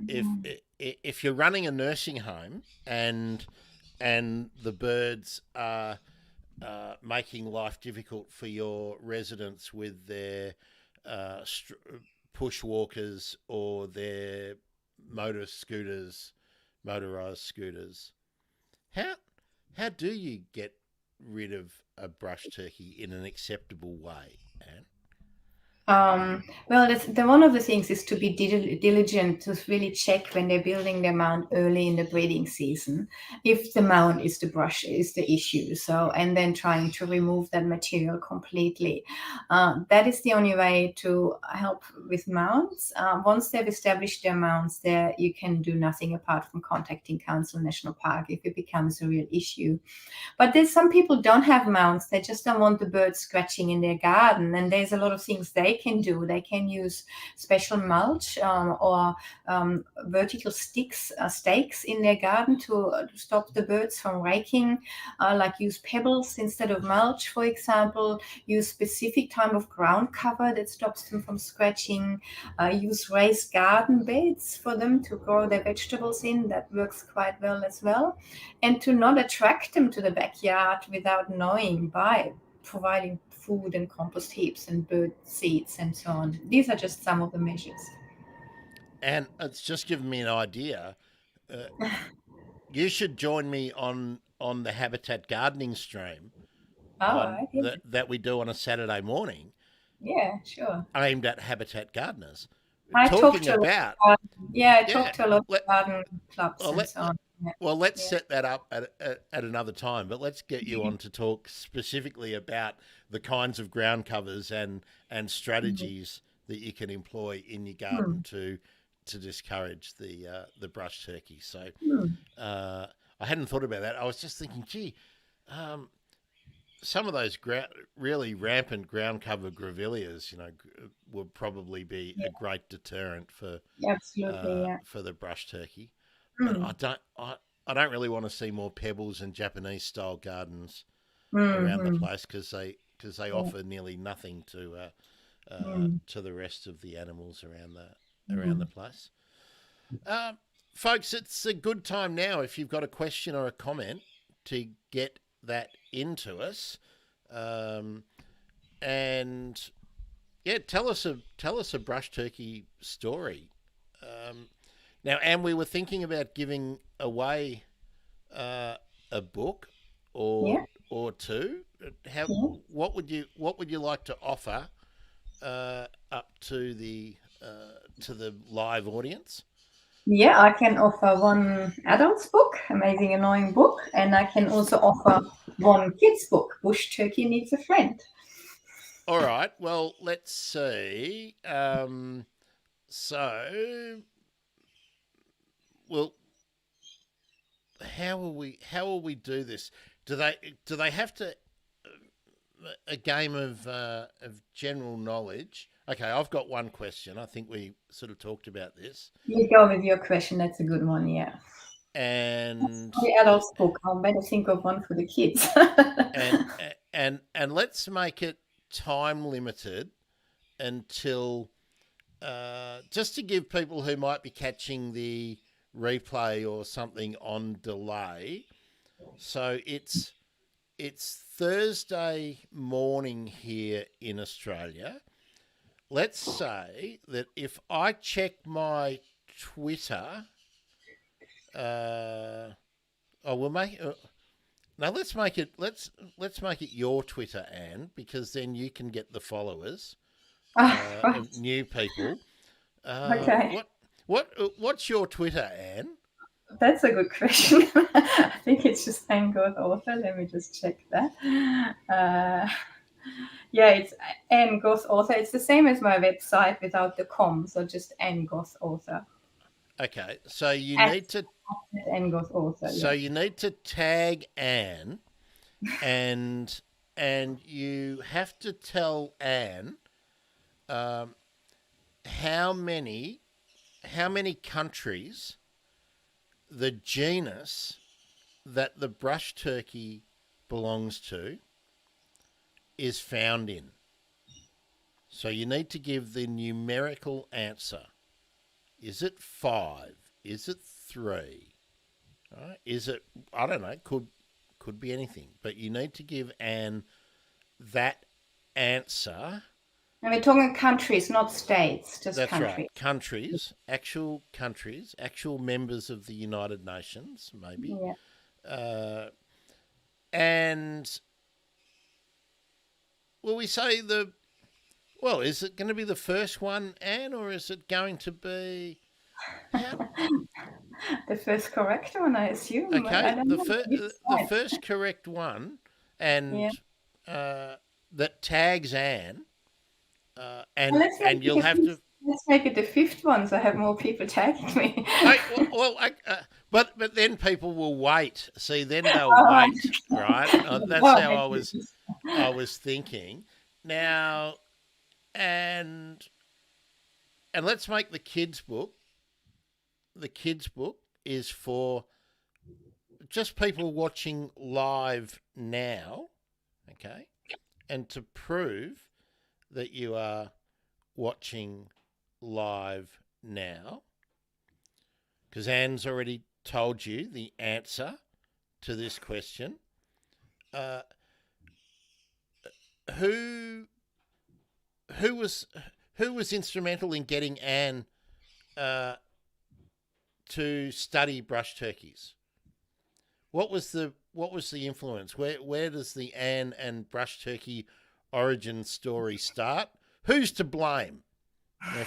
if you're running a nursing home and the birds are making life difficult for your residents with their push walkers or their motorized scooters, how how do you get rid of a brush turkey in an acceptable way, Anne? Well, one of the things is to be diligent to really check when they're building their mound early in the breeding season, if the mound is the brush is the issue. So, and then trying to remove that material completely. That is the only way to help with mounds. Once they've established their mounds there, you can do nothing apart from contacting Council National Park if it becomes a real issue. But there's some people don't have mounts. They just don't want the birds scratching in their garden. And there's a lot of things they can do. They can use special mulch or vertical stakes in their garden to stop the birds from raking, like use pebbles instead of mulch, for example, use specific type of ground cover that stops them from scratching, use raised garden beds for them to grow their vegetables in. That works quite well as well. And to not attract them to the backyard without knowing by providing food and compost heaps and bird seeds and so on. These are just some of the measures. And it's just given me an idea. Uh, you should join me on the habitat gardening stream All on right. Yeah, that we do on a Saturday morning, yeah, sure. aimed at habitat gardeners, I talked talking to a lot about yeah, I yeah. talked to a lot of Let garden clubs well, and so on. Yeah. let's Yeah. set that up at another time. But let's get you on to talk specifically about the kinds of ground covers and strategies that you can employ in your garden Hmm. to discourage the brush turkey. So Hmm. uh, I hadn't thought about that. I was just thinking, gee, um, some of those really rampant ground cover grevilleas, would probably be Yeah, a great deterrent absolutely. Yeah. for the brush turkey. But Hmm. I don't really want to see more pebbles and Japanese style gardens around the Mm-hmm. place because they Yeah. offer nearly nothing Mm. to the rest of the animals around the Mm. place. Um, Folks, it's a good time now if you've got a question or a comment to get that into us, um, and yeah, tell us a brush turkey story. Um, Now, and we were thinking about giving away uh, a book or Yeah. or two. How Yeah. what would you like to offer up to the live audience? Yeah, I can offer one adult's book, Amazing Annoying Book, and I can also offer one kids' book, Bush Turkey Needs a Friend. All right. Well, let's see. So, well, how will we do this? Do they have to a game of general knowledge? Okay, I've got one question. I think we sort of talked about this, You go with your question, that's a good one, yeah. and The adult's book, I'll better think of one for the kids. and and let's make it time limited until just to give people who might be catching the replay or something on delay. So it's Thursday morning here in Australia. Let's say that if I check my Twitter, uh, oh, we'll make now. Let's make it your Twitter, Anne, because then you can get the followers Right, of new people. okay. What's your Twitter, Anne? That's a good question. I think it's just Ann Goth author. Let me just check that. Uh, yeah, it's Ann Goth author. It's the same as my website without the com, so just Ann Goth author. Okay, At Ann Goth author, so yeah. you need to tag Anne, and you have to tell Anne um, how many countries the genus that the brush turkey belongs to is found in. So you need to give the numerical answer. Is it 5? Is it 3? Right? Is it, I don't know, could be anything. But you need to give Anne that answer. And we're talking countries, not states, just That's right. countries. Countries, actual members of the United Nations, maybe. Yeah. And will we say well, is it going to be the first one, Anne, or is it going to be The first correct one, I assume. I okay? don't know. The first correct one, and Yeah. that tags Anne, Well, and you'll have to. let's make it the 5th one, so I have more people tagging me. But then people will wait. See, then they'll Oh, wait, right? That's oh, how my I was thinking. Now, and let's make the kids' book. The kids' book is for just people watching live now, okay? And to prove that you are watching live now, because Anne's already told you the answer to this question. Who was instrumental in getting Anne to study brush turkeys? What was the influence? Where does the Anne and brush turkey origin story start? Who's to blame? Now,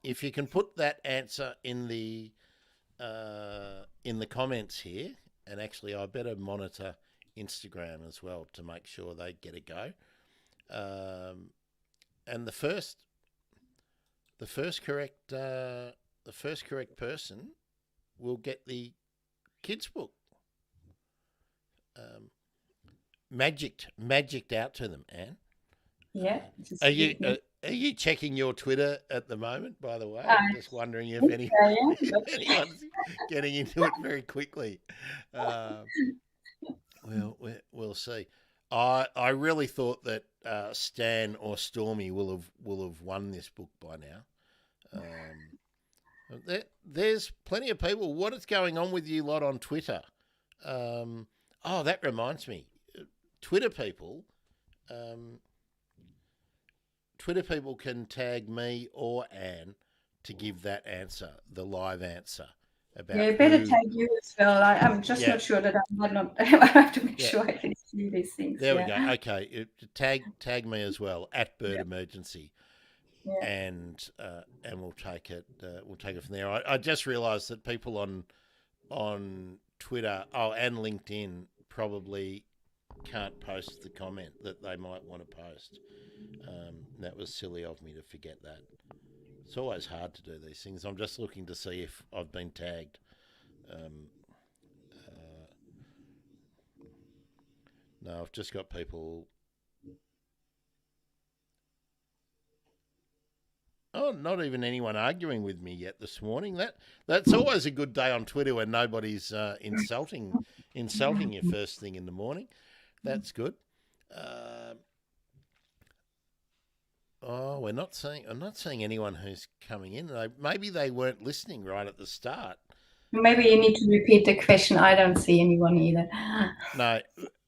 if you can put that answer in the comments here, and actually I better monitor Instagram as well to make sure they get a go. And the first correct person will get the kids' book. Magicked out to them, Anne. Yeah. Are you checking your Twitter at the moment, by the way? I'm just wondering if anyone's getting into it very quickly. We'll see. I really thought that Stan or Stormy will have won this book by now. There's plenty of people. What is going on with you lot on Twitter? That reminds me. Twitter people can tag me or Anne to give that answer, the live answer. About better tag you as well. I'm just not sure that I might not. I have to make sure I can see these things. There we go. Okay, tag me as well at Bird Emergency, and we'll take it. We'll take it from there. I just realised that people on Twitter, and LinkedIn probably can't post the comment that they might want to post. That was silly of me to forget that. It's always hard to do these things. I'm just looking to see if I've been tagged. No, I've just got people. Oh, not even anyone arguing with me yet this morning. That's always a good day on Twitter when nobody's insulting you first thing in the morning. That's good. I'm not seeing anyone who's coming in. Maybe they weren't listening right at the start. Maybe you need to repeat the question. I don't see anyone either. No,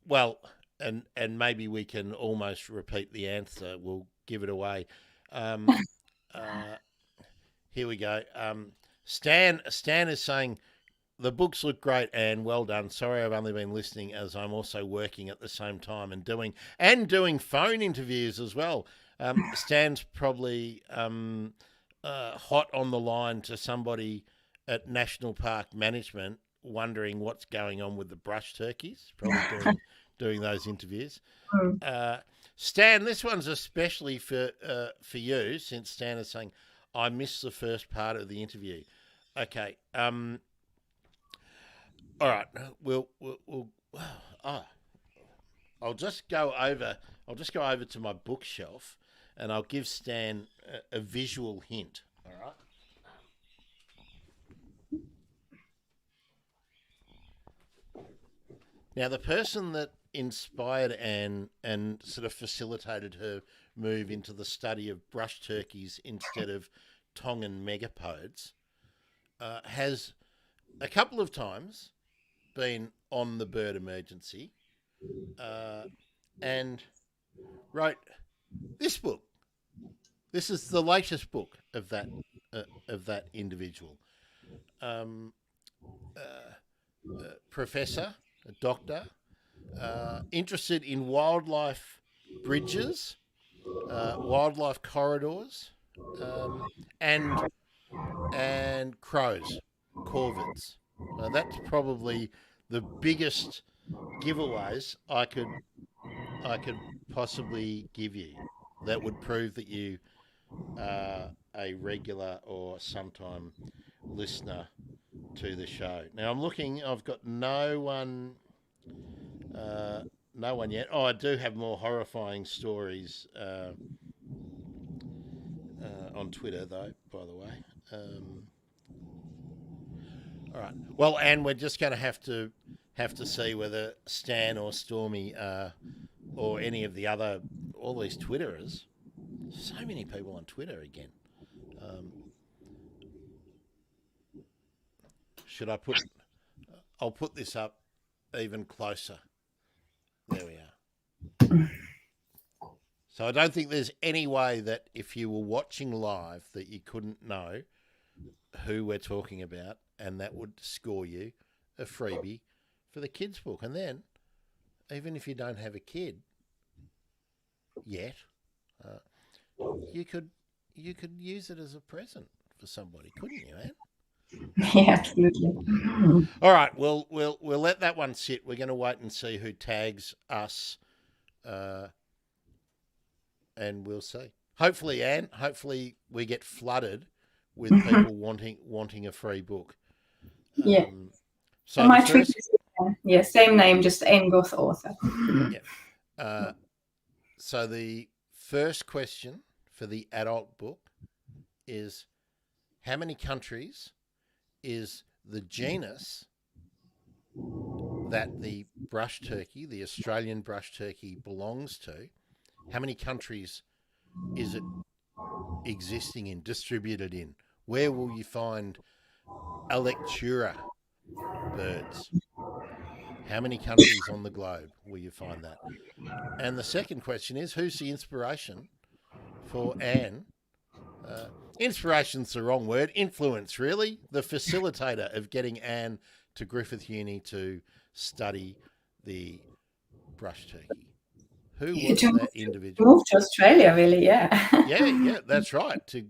well, and maybe we can almost repeat the answer. We'll give it away. Here we go. Stan is saying, the books look great and well done. Sorry, I've only been listening as I'm also working at the same time and doing phone interviews as well. Stan's probably hot on the line to somebody at National Park Management wondering what's going on with the brush turkeys, probably doing those interviews. Stan, this one's especially for you, since Stan is saying, I missed the first part of the interview. Okay. All right. I'll just go over to my bookshelf and I'll give Stan a visual hint. All right. Now, the person that inspired Anne and sort of facilitated her move into the study of brush turkeys instead of Tongan megapodes has a couple of times been on the bird emergency and wrote this book. This is the latest book of that individual. Professor, a doctor, interested in wildlife bridges, wildlife corridors, and crows, corvids. That's probably the biggest giveaways I could possibly give you. That would prove that you are a regular or sometime listener to the show. Now I'm looking. I've got no one yet. Oh, I do have more horrifying stories on Twitter, though. By the way. All right. Well, Anne, we're just going to have to see whether Stan or Stormy or any of the other, all these Twitterers. So many people on Twitter again. Should I put? I'll put this up even closer. There we are. So I don't think there's any way that if you were watching live that you couldn't know who we're talking about, and that would score you a freebie for the kids' book. And then, even if you don't have a kid yet, you could use it as a present for somebody, couldn't you, Anne? Yeah, absolutely. All right, we'll let that one sit. We're going to wait and see who tags us, and we'll see. Hopefully, Anne. Hopefully, we get flooded with people wanting a free book. Yeah. So my tweet is, same name, just Ann Goth author. Yeah. So the first question for the adult book is, how many countries is the genus that the brush turkey, the Australian brush turkey, belongs to? How many countries is it existing in, distributed in? Where will you find Alectura birds? How many countries on the globe will you find that? And the second question is, who's the inspiration for Anne? Inspiration's the wrong word. Influence, really. The facilitator of getting Anne to Griffith Uni to study the brush turkey. Who was that individual? Moved to Australia, really, yeah. Yeah, that's right. To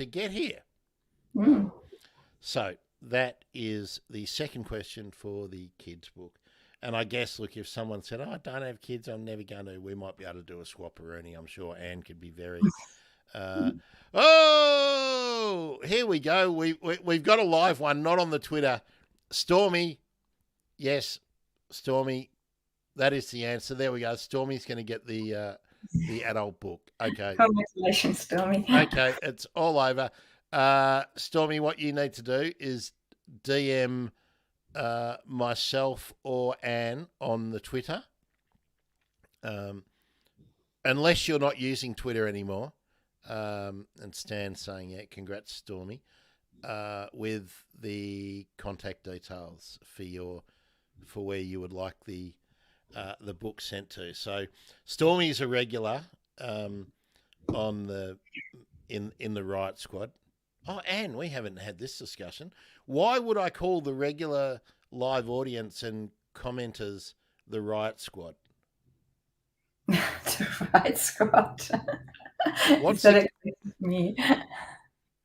get here. Mm. So that is the second question for the kids' book. And I guess, look, if someone said, "Oh, I don't have kids, I'm never going to," we might be able to do a swapperoonie. I'm sure Anne could be very. Oh, here we go. We've got a live one, not on the Twitter. Stormy, yes, Stormy, that is the answer. There we go. Stormy's going to get the adult book. Okay. Congratulations, Stormy. Okay, it's all over. Stormy, what you need to do is DM myself or Anne on the Twitter. Unless you're not using Twitter anymore. And Stan's saying, yeah, congrats, Stormy, with the contact details for where you would like the book sent to. So Stormy's a regular on the in the Riot Squad. Oh, Anne, we haven't had this discussion. Why would I call the regular live audience and commenters the Riot Squad? The Riot Squad.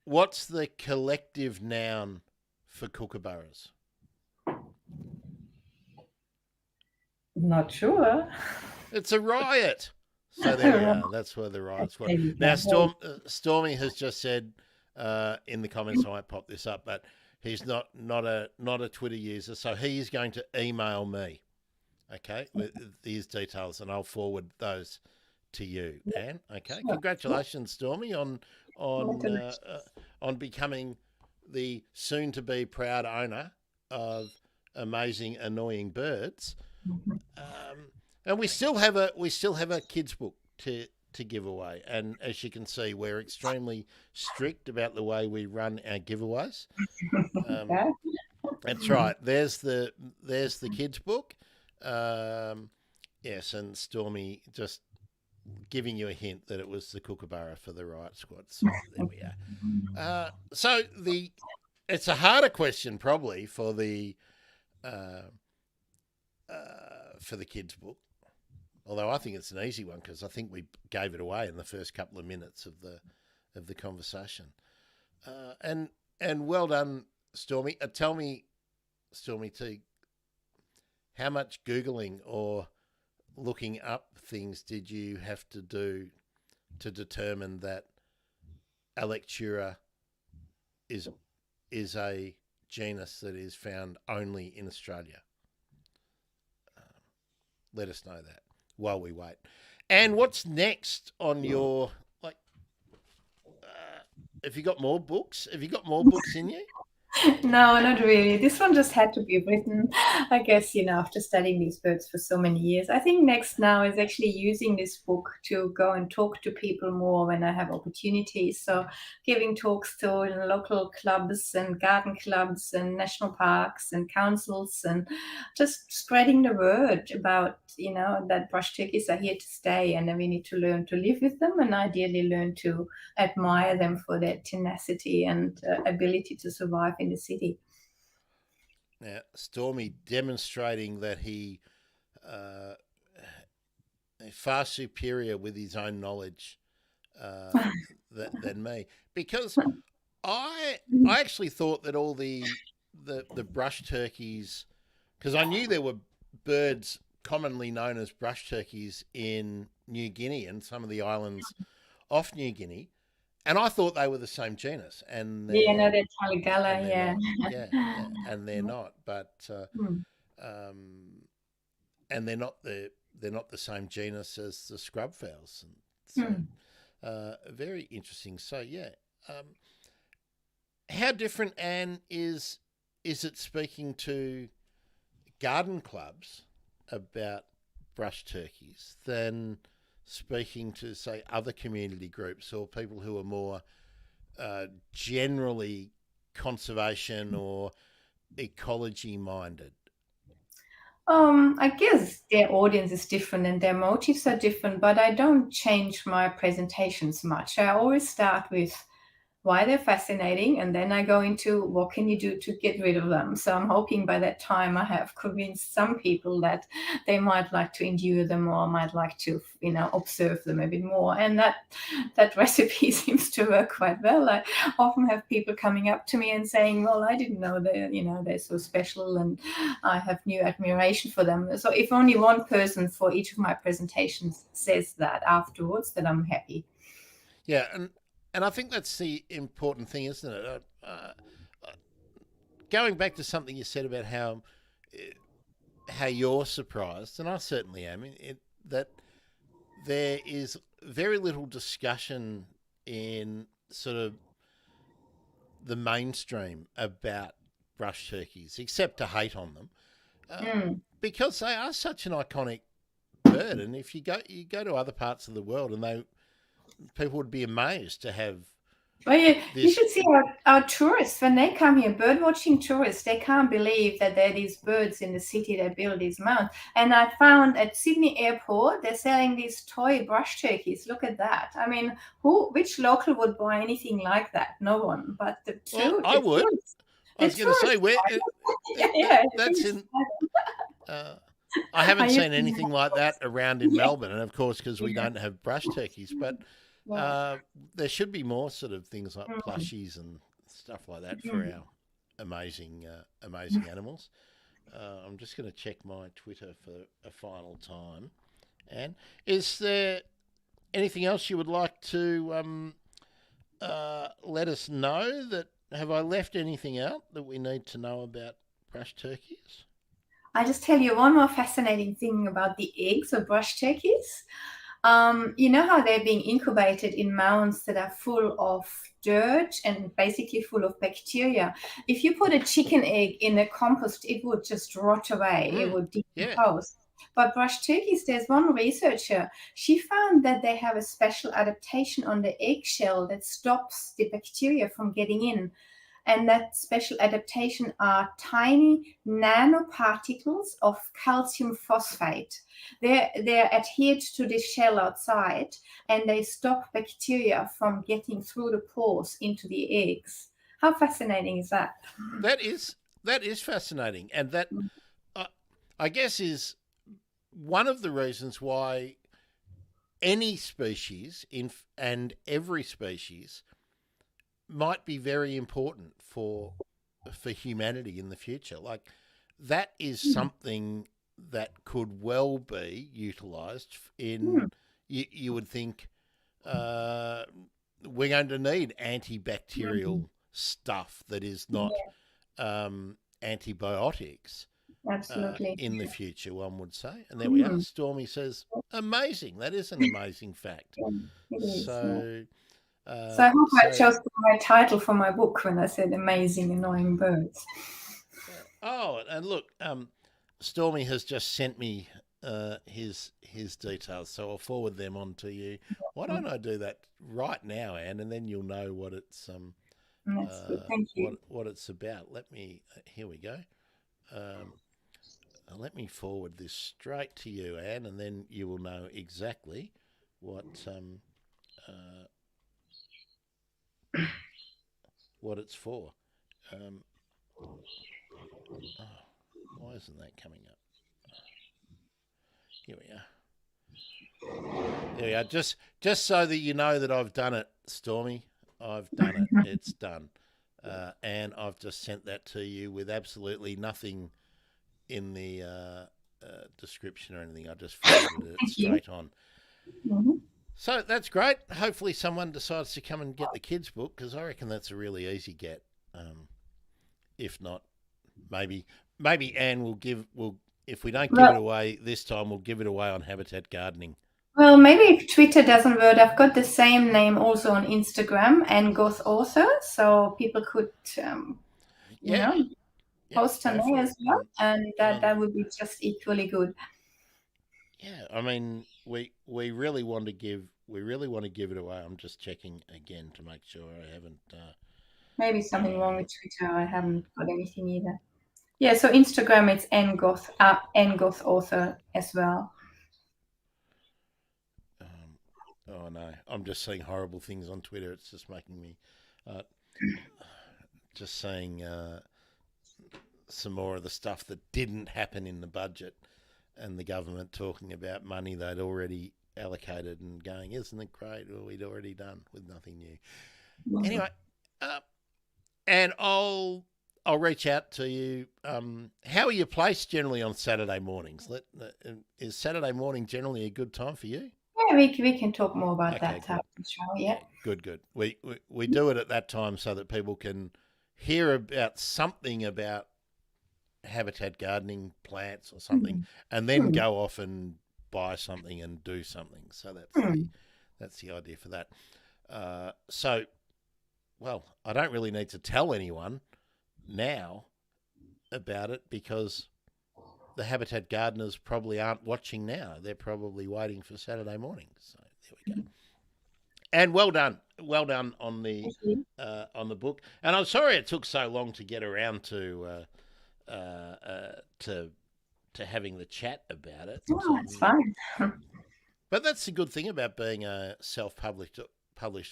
What's the collective noun for kookaburras? Not sure. It's a riot. So there we are. That's where the Riot Squad. Now, Stormy has just said in the comments, I might pop this up, but he's not a Twitter user, so he is going to email me, okay, with these details, and I'll forward those to you, Anne. Okay, congratulations, Stormy, on becoming the soon-to-be proud owner of Amazing Annoying Birds, and we still have a kids book to to give away. And as you can see, we're extremely strict about the way we run our giveaways. Yeah. That's right. There's the kids' book. Yes, and Stormy just giving you a hint that it was the Kookaburra for the Riot Squad. So there we are. So it's a harder question probably uh, for the kids' book. Although I think it's an easy one because I think we gave it away in the first couple of minutes of the conversation. And well done, Stormy. Tell me, Stormy T, how much Googling or looking up things did you have to do to determine that Alectura is a genus that is found only in Australia? Let us know that while we wait. And what's next on your have you got more books? Have you got more books in you? No, not really. This one just had to be written, I guess, after studying these birds for so many years. I think next now is actually using this book to go and talk to people more when I have opportunities. So giving talks to local clubs and garden clubs and national parks and councils and just spreading the word about, that brush turkeys are here to stay and then we need to learn to live with them and ideally learn to admire them for their tenacity and ability to survive in the city. Now, Stormy demonstrating that he far superior with his own knowledge than me, because I actually thought that all the brush turkeys, because I knew there were birds commonly known as brush turkeys in New Guinea and some of the islands off New Guinea. And I thought they were the same genus, and they're Taligala, yeah. Yeah, and they're not. But and they're not the same genus as the scrub fowls. And so, very interesting. So yeah, how different, Anne, is it speaking to garden clubs about brush turkeys than speaking to, say, other community groups or people who are more generally conservation or ecology minded? I guess their audience is different and their motives are different, but I don't change my presentations much. I always start with why they're fascinating, and then I go into what can you do to get rid of them. So I'm hoping by that time I have convinced some people that they might like to endure them or might like to, observe them a bit more. And that recipe seems to work quite well. I often have people coming up to me and saying, well, I didn't know they're so special and I have new admiration for them. So if only one person for each of my presentations says that afterwards, then I'm happy. Yeah, and I think that's the important thing, isn't it? Going back to something you said about how you're surprised, and I certainly am, that there is very little discussion in sort of the mainstream about brush turkeys, except to hate on them, because they are such an iconic bird. And if you go to other parts of the world, and people would be amazed to have. Well, you should see our tourists, when they come here, bird watching tourists, they can't believe that there are these birds in the city that build these mounds. And I found at Sydney Airport, they're selling these toy brush turkeys. Look at that. I mean, which local would buy anything like that? No one. But I would. Tourists, I was going to say, where? That's in. I haven't seen anything like that around in Melbourne, and of course, because we don't have brush turkeys, but there should be more sort of things like plushies and stuff like that for our amazing animals. I'm just going to check my Twitter for a final time. And is there anything else you would like to let us know? Have I left anything out that we need to know about brush turkeys? I'll just tell you one more fascinating thing about the eggs of brush turkeys. You know how they're being incubated in mounds that are full of dirt and basically full of bacteria. If you put a chicken egg in a compost, it would just rot away. It would decompose. But brush turkeys, there's one researcher, she found that they have a special adaptation on the eggshell that stops the bacteria from getting in. And that special adaptation are tiny nanoparticles of calcium phosphate. They're adhered to the shell outside, and they stop bacteria from getting through the pores into the eggs. How fascinating is that? That is fascinating, and that uh, I guess is one of the reasons why any species and every species might be very important for humanity in the future. Like that is something that could well be utilised in. You would think we're going to need antibacterial stuff that is not antibiotics Absolutely. in the future, one would say. And there we are. Stormy says, amazing. That is an amazing fact. It is, So, so I hope I chose the right title for my book when I said amazing, annoying birds. Oh, and look, Stormy has just sent me his details, so I'll forward them on to you. Why don't I do that right now, Anne, and then you'll know what it's That's good. Thank you. what it's about. Let me here we go. Let me forward this straight to you, Anne, and then you will know exactly what it's for. Why isn't that coming up? Here we are. There we are. Just so that you know that I've done it, Stormy. I've done it. It's done. And I've just sent that to you with absolutely nothing in the description or anything. I just forwarded it straight on. Mm-hmm. So that's great. Hopefully someone decides to come and get the kids' book, because I reckon that's a really easy get. If not, maybe Anne will if we don't give it away this time, we'll give it away on Habitat Gardening. Well, maybe if Twitter doesn't work, I've got the same name also on Instagram, Ann Goth author, so people could, post on there as well, and that would be just equally good. Yeah, I mean, we really want to give it away. I'm just checking again to make sure I haven't. Maybe something wrong with Twitter. I haven't got anything either. Yeah, so Instagram it's Ann Goth author as well. Oh no, I'm just seeing horrible things on Twitter. It's just making me just seeing some more of the stuff that didn't happen in the budget, and the government talking about money they'd already allocated and going, isn't it great? Well, we'd already done with nothing new. Mm-hmm. Anyway, and I'll reach out to you. How are you placed generally on Saturday mornings? Is Saturday morning generally a good time for you? Yeah, we can talk more about that type of show. Yeah. Good. We do it at that time so that people can hear about something about habitat gardening, plants or something, and then go off and buy something and do something. So that's the idea for that. So, well, I don't really need to tell anyone now about it, because the habitat gardeners probably aren't watching now. They're probably waiting for Saturday morning. So there we go. And well done on the book. And I'm sorry it took so long to get around to having the chat about it. Oh, it's fine. But that's the good thing about being a self-published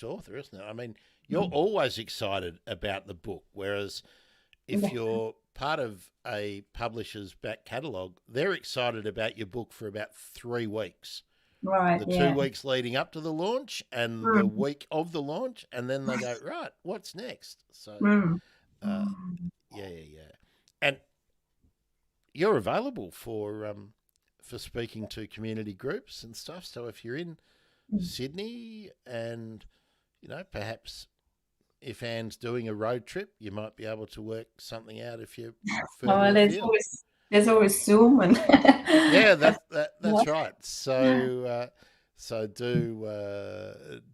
author, isn't it? I mean, you're always excited about the book, whereas if you're part of a publisher's back catalogue, they're excited about your book for about 3 weeks. Right. The 2 weeks leading up to the launch and the week of the launch, and then they go, right, what's next? So, yeah. And you're available for speaking to community groups and stuff. So if you're in Sydney, and perhaps if Anne's doing a road trip, you might be able to work something out if you're further afield. There's always Zoom and yeah, that's right. So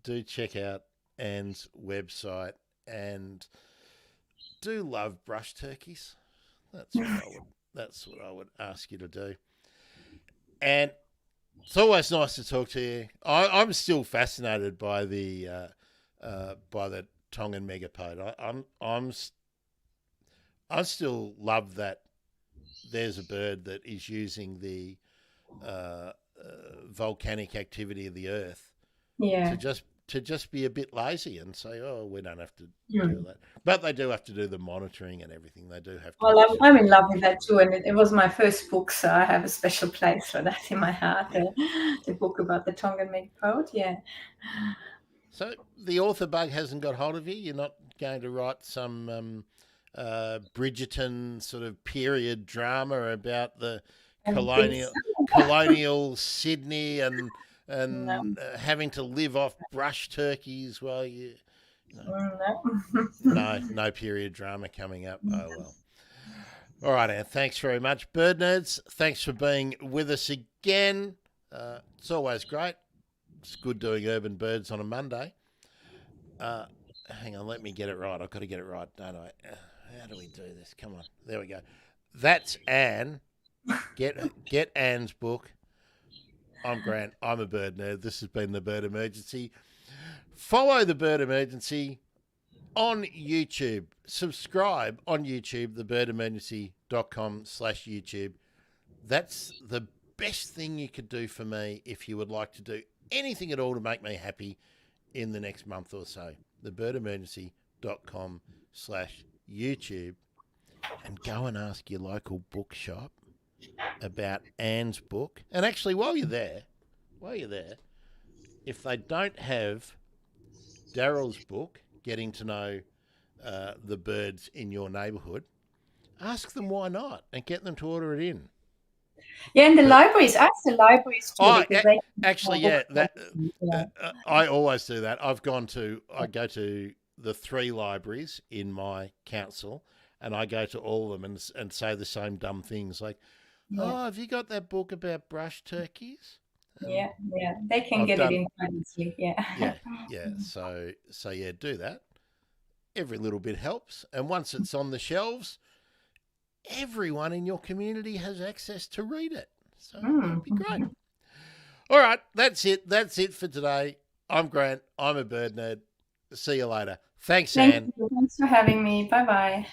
do check out Anne's website, and do love brush turkeys. That's what I would ask you to do. And it's always nice to talk to you. I'm still fascinated by the Tongan megapode. I still love that there's a bird that is using the uh, volcanic activity of the Earth Yeah. to just be a bit lazy and say, oh, we don't have to do Mm. that. But they do have to do the monitoring and everything. They do have to Well, make I'm sure. in love with that too, and it was my first book, so I have a special place for that in my heart. Yeah. The book about the Tongan megapode, yeah. So the author bug hasn't got hold of you. You're not going to write some Bridgerton sort of period drama about the I don't think colonial so. colonial Sydney No, and having to live off brush turkeys while no no. no period drama coming up. Oh well. All right, Anne. Thanks very much, bird nerds. Thanks for being with us again. It's always great. It's good doing urban birds on a Monday. Uh, Hang on, let me get it right. I've got to get it right, don't I? How do we do this? Come on, there we go. That's Anne. Get Anne's book. I'm Grant. I'm a bird nerd. This has been the Bird Emergency. Follow the Bird Emergency on YouTube. Subscribe on YouTube, thebirdemergency.com/YouTube. That's the best thing you could do for me if you would like to do anything at all to make me happy in the next month or so. Thebirdemergency.com/YouTube, and go and ask your local bookshop about Anne's book. And actually, while you're there, if they don't have Daryl's book, Getting to Know the Birds in Your Neighbourhood, ask them why not and get them to order it in. Yeah, and the But libraries, ask the libraries too, because they actually, can yeah, that yeah. I always do that. I go to the 3 libraries in my council, and I go to all of them and say the same dumb things like, Yeah, "Oh, have you got that book about brush turkeys?" And yeah, yeah. They can I've get it done, in quite easily. Yeah. yeah, yeah. So yeah, do that. Every little bit helps, and once it's on the shelves, everyone in your community has access to read it. So that'd be great. Mm. All right, that's it. That's it for today. I'm Grant. I'm a bird nerd. See you later. Thanks, Thank Anne. you. Thanks for having me. Bye bye.